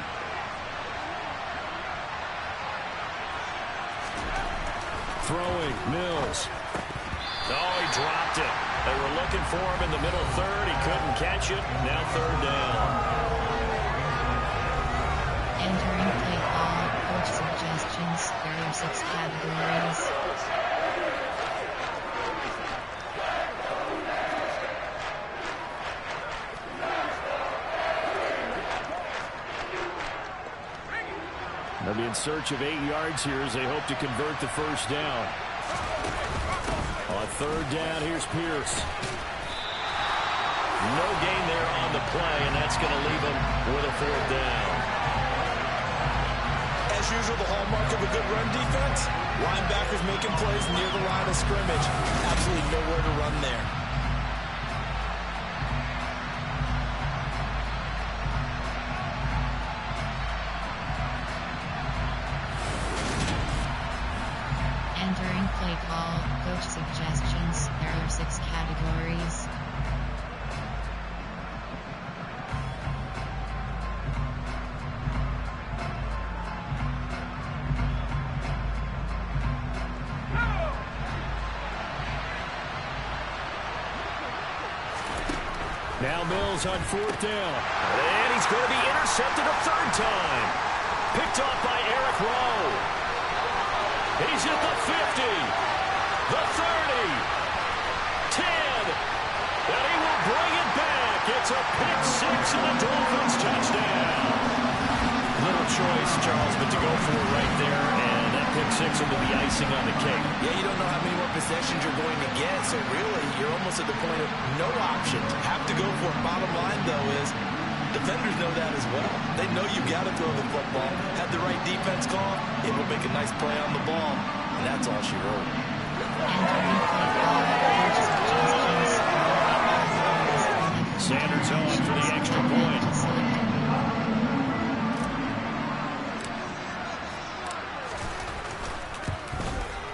Throwing, Mills. Oh, he dropped it. They were looking for him in the middle 3rd. He couldn't catch it. Now 3rd down. Entering play call, coach suggestions. There are 6 categories. They'll be in search of 8 yards here as they hope to convert the 1st down. On 3rd down, here's Pierce. No gain there on the play, and that's going to leave him with a 4th down. As usual, the hallmark of a good run defense, linebackers making plays near the line of scrimmage. Absolutely nowhere to run there. Entering play call, coach suggestions. There are 6 categories. Now Mills on 4th down. And he's going to be intercepted a 3rd time. Picked off by Eric Rowe. He's at the 50, the 30, 10, and he will bring it back. It's a pick 6 and a Dolphins touchdown. Little choice, Charles, but to go for it right there, and that pick 6 will be the icing on the cake. Yeah, you don't know how many more possessions you're going to get, so really you're almost at the point of no option. Have to go for it. Bottom line, though, is defenders know that as well. They know you've got to throw the football. Have the right defense call, it will make a nice play on the ball, and that's all she wrote. Sanders on for the extra point.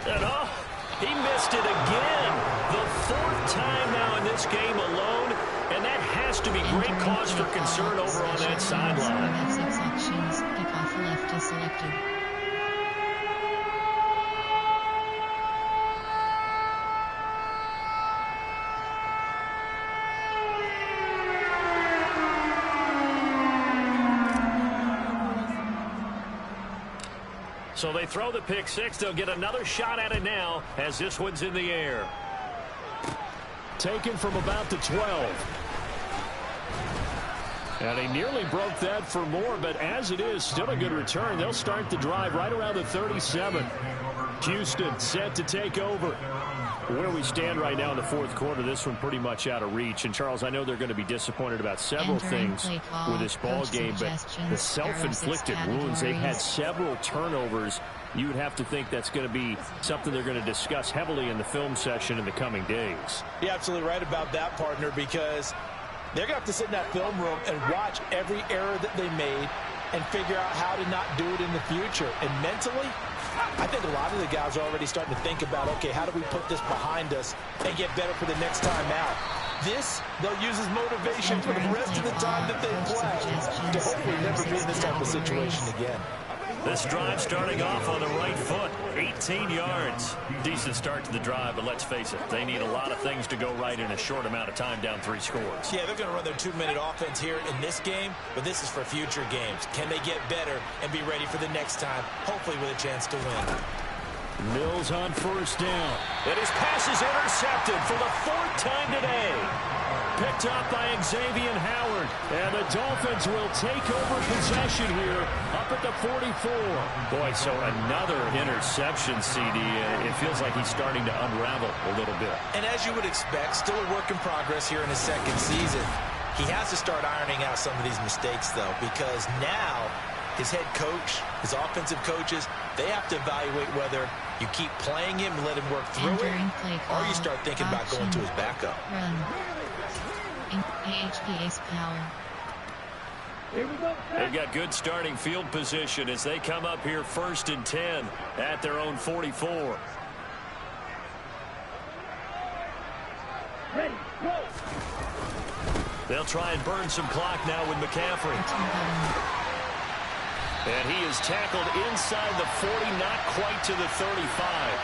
And oh, he missed it again. The fourth time now in this game alone, and that has to be great cause for concern over on that sideline. 6 options. Kickoff left is selected. So they throw the pick six. They'll get another shot at it now as this one's in the air. Taken from about the 12. And he nearly broke that for more, but as it is, still a good return. They'll start the drive right around the 37. Houston set to take over. Where we stand right now in the fourth quarter, this one pretty much out of reach. And, Charles, I know they're going to be disappointed about several things with this ball game, but the self-inflicted wounds, they've had several turnovers. You would have to think that's going to be something they're going to discuss heavily in the film session in the coming days. You're absolutely right about that, partner, because they're going to have to sit in that film room and watch every error that they made and figure out how to not do it in the future. And mentally, I think a lot of the guys are already starting to think about, okay, how do we put this behind us and get better for the next time out? This, they'll use as motivation for the rest of the time that they play to hopefully never be in this type of situation again. This drive starting off on the right foot, 18 yards. Decent start to the drive, but let's face it, they need a lot of things to go right in a short amount of time, down 3 scores. Yeah, they're going to run their 2-minute offense here in this game, but this is for future games. Can they get better and be ready for the next time, hopefully with a chance to win? Mills on first down. And his pass is intercepted for the 4th time today. Picked up by Xavier Howard. And the Dolphins will take over possession here up at the 44. Boy, so another interception, CD. It feels like he's starting to unravel a little bit. And as you would expect, still a work in progress here in his second season. He has to start ironing out some of these mistakes, though, because now his head coach, his offensive coaches, they have to evaluate whether you keep playing him and let him work through it, or you start thinking about going to his backup. AHPA's power. Here we go. They've got good starting field position as they come up here 1st and 10 at their own 44. Ready, go. They'll try and burn some clock now with McCaffrey. And he is tackled inside the 40, not quite to the 35.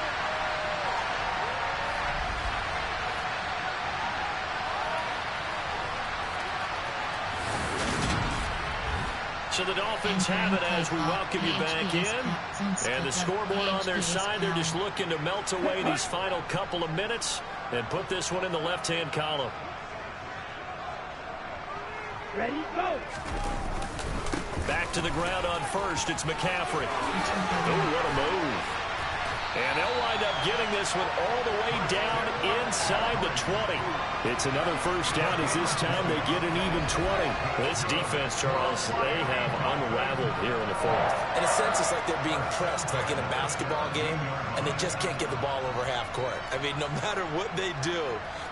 So the Dolphins have it as we welcome you back in. And the scoreboard on their side, they're just looking to melt away these final couple of minutes and put this one in the left-hand column. Ready, go. Back to the ground on first. It's McCaffrey. Oh, what a move. And they'll wind up getting this one all the way down inside the 20. It's another first down as this time they get an even 20. This defense, Charles, they have unraveled here in the fourth. In a sense, it's like they're being pressed, like in a basketball game, and they just can't get the ball over half court. I mean, no matter what they do,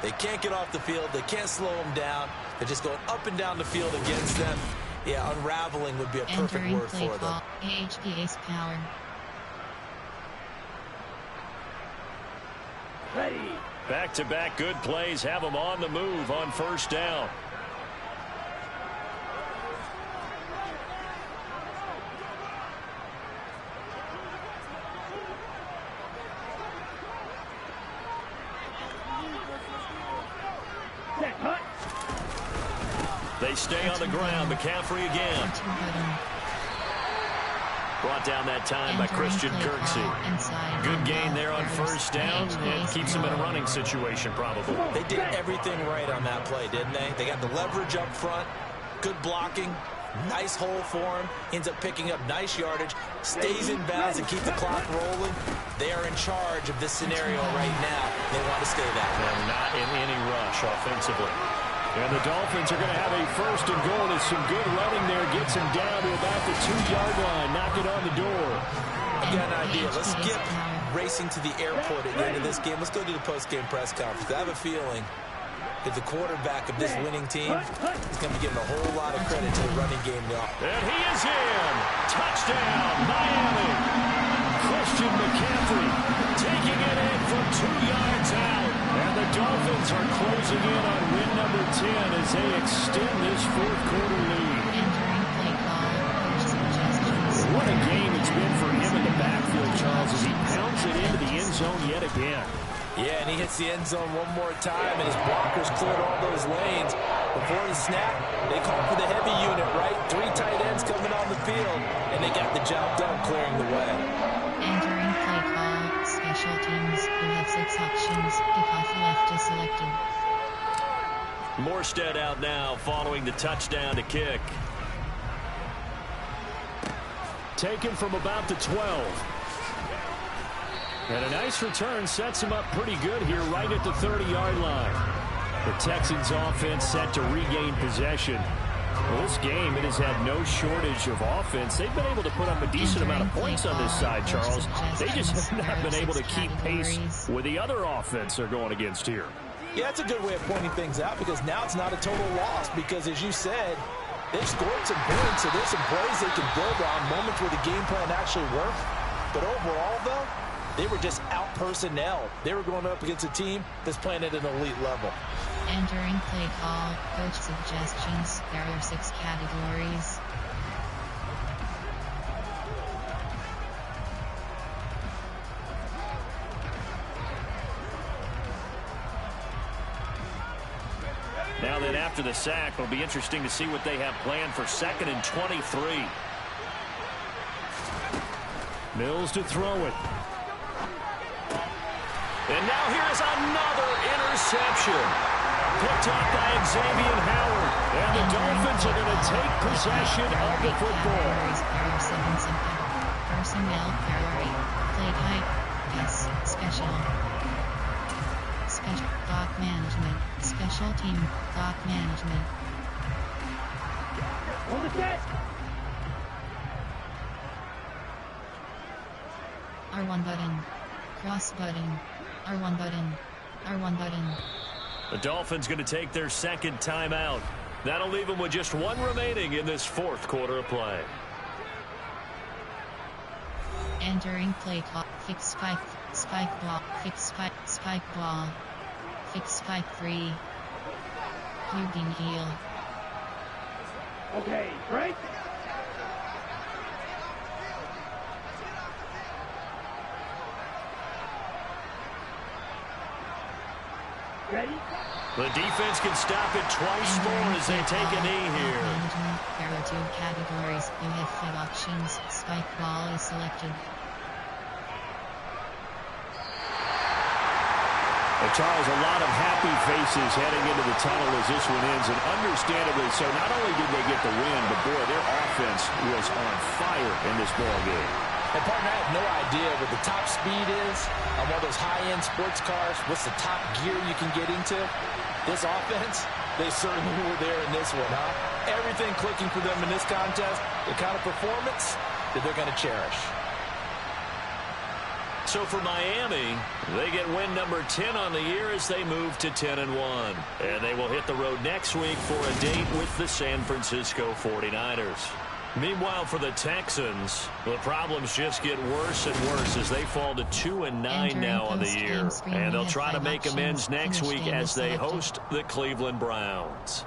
they can't get off the field. They can't slow them down. They're just going up and down the field against them. Yeah, unraveling would be a perfect word for them. AHPA's power. Ready. Back-to-back good plays have them on the move on first down. Set, hut. They stay on the ground. McCaffrey again. Brought down that time by Christian Kirksey. Good gain there on first down. And keeps them in a running situation probably. They did everything right on that play, didn't they? They got the leverage up front, good blocking, nice hole for him, ends up picking up nice yardage, stays in bounds and keep the clock rolling. They are in charge of this scenario right now. They want to stay that way. And not in any rush offensively. And the Dolphins are going to have a first and goal. There's some good running there. Gets him down to about the 2-yard line. Knock it on the door. I got an idea. Let's skip racing to the airport at the end of this game. Let's go to the post-game press conference. I have a feeling that the quarterback of this winning team is going to be giving a whole lot of credit to the running game now. And he is in. Touchdown, Miami. Christian McCaffrey taking fourth-quarter lead. Entering play call. Coach suggestions. What a game it's been for him in the backfield, Charles, as he pounds it into the end zone yet again. Yeah, and he hits the end zone one more time, and his blockers cleared all those lanes. Before the snap, they called for the heavy unit, right? 3 tight ends coming on the field, and they got the job done clearing the way. Entering play call. Special teams. You have 6 options. Kickoff left is selected. Morstead out now following the touchdown to kick. Taken from about the 12. And a nice return sets him up pretty good here right at the 30-yard line. The Texans offense set to regain possession. Well, this game, it has had no shortage of offense. They've been able to put up a decent amount of points on this side, Charles. They just have not been able to keep pace with the other offense they're going against here. Yeah, that's a good way of pointing things out, because now it's not a total loss, because as you said, they've scored some points, so there's some plays they can build on, moments where the game plan actually worked. But overall, though, they were just out-personnel. They were going up against a team that's playing at an elite level. Entering play call. Coach suggestions. There are 6 categories. Now then, after the sack, it'll be interesting to see what they have planned for 2nd and 23. Mills to throw it. And now here's another interception. Picked up by Xavier Howard. And the Dolphins are going to take possession of the football. Personnel priority. Play type. Pass. Special. Clock management. Special team. Clock management. Hold the set. R1 button. Cross button. R1 button. R1 button. The Dolphins going to take their 2nd timeout. That'll leave them with just 1 remaining in this 4th quarter of play. Entering play clock. Fix spike. Spike ball. Fix spike. Spike ball. Fix spike 3. Holding heel. Okay, break. Ready? The defense can stop it twice more as they take a knee here. There are 2 categories. You have 5 options. Spike ball is selected. Well, Charles, a lot of happy faces heading into the tunnel as this one ends, and understandably so. Not only did they get the win, but boy, their offense was on fire in this ball game. And partner, I have no idea what the top speed is on one of those high-end sports cars. What's the top gear you can get into? This offense, they certainly were there in this one, huh? Everything clicking for them in this contest, the kind of performance that they're going to cherish. So for Miami, they get win number 10 on the year as they move to 10-1. And they will hit the road next week for a date with the San Francisco 49ers. Meanwhile, for the Texans, the problems just get worse and worse as they fall to 2-9 now on the year. And they'll try to make amends next week as they host the Cleveland Browns.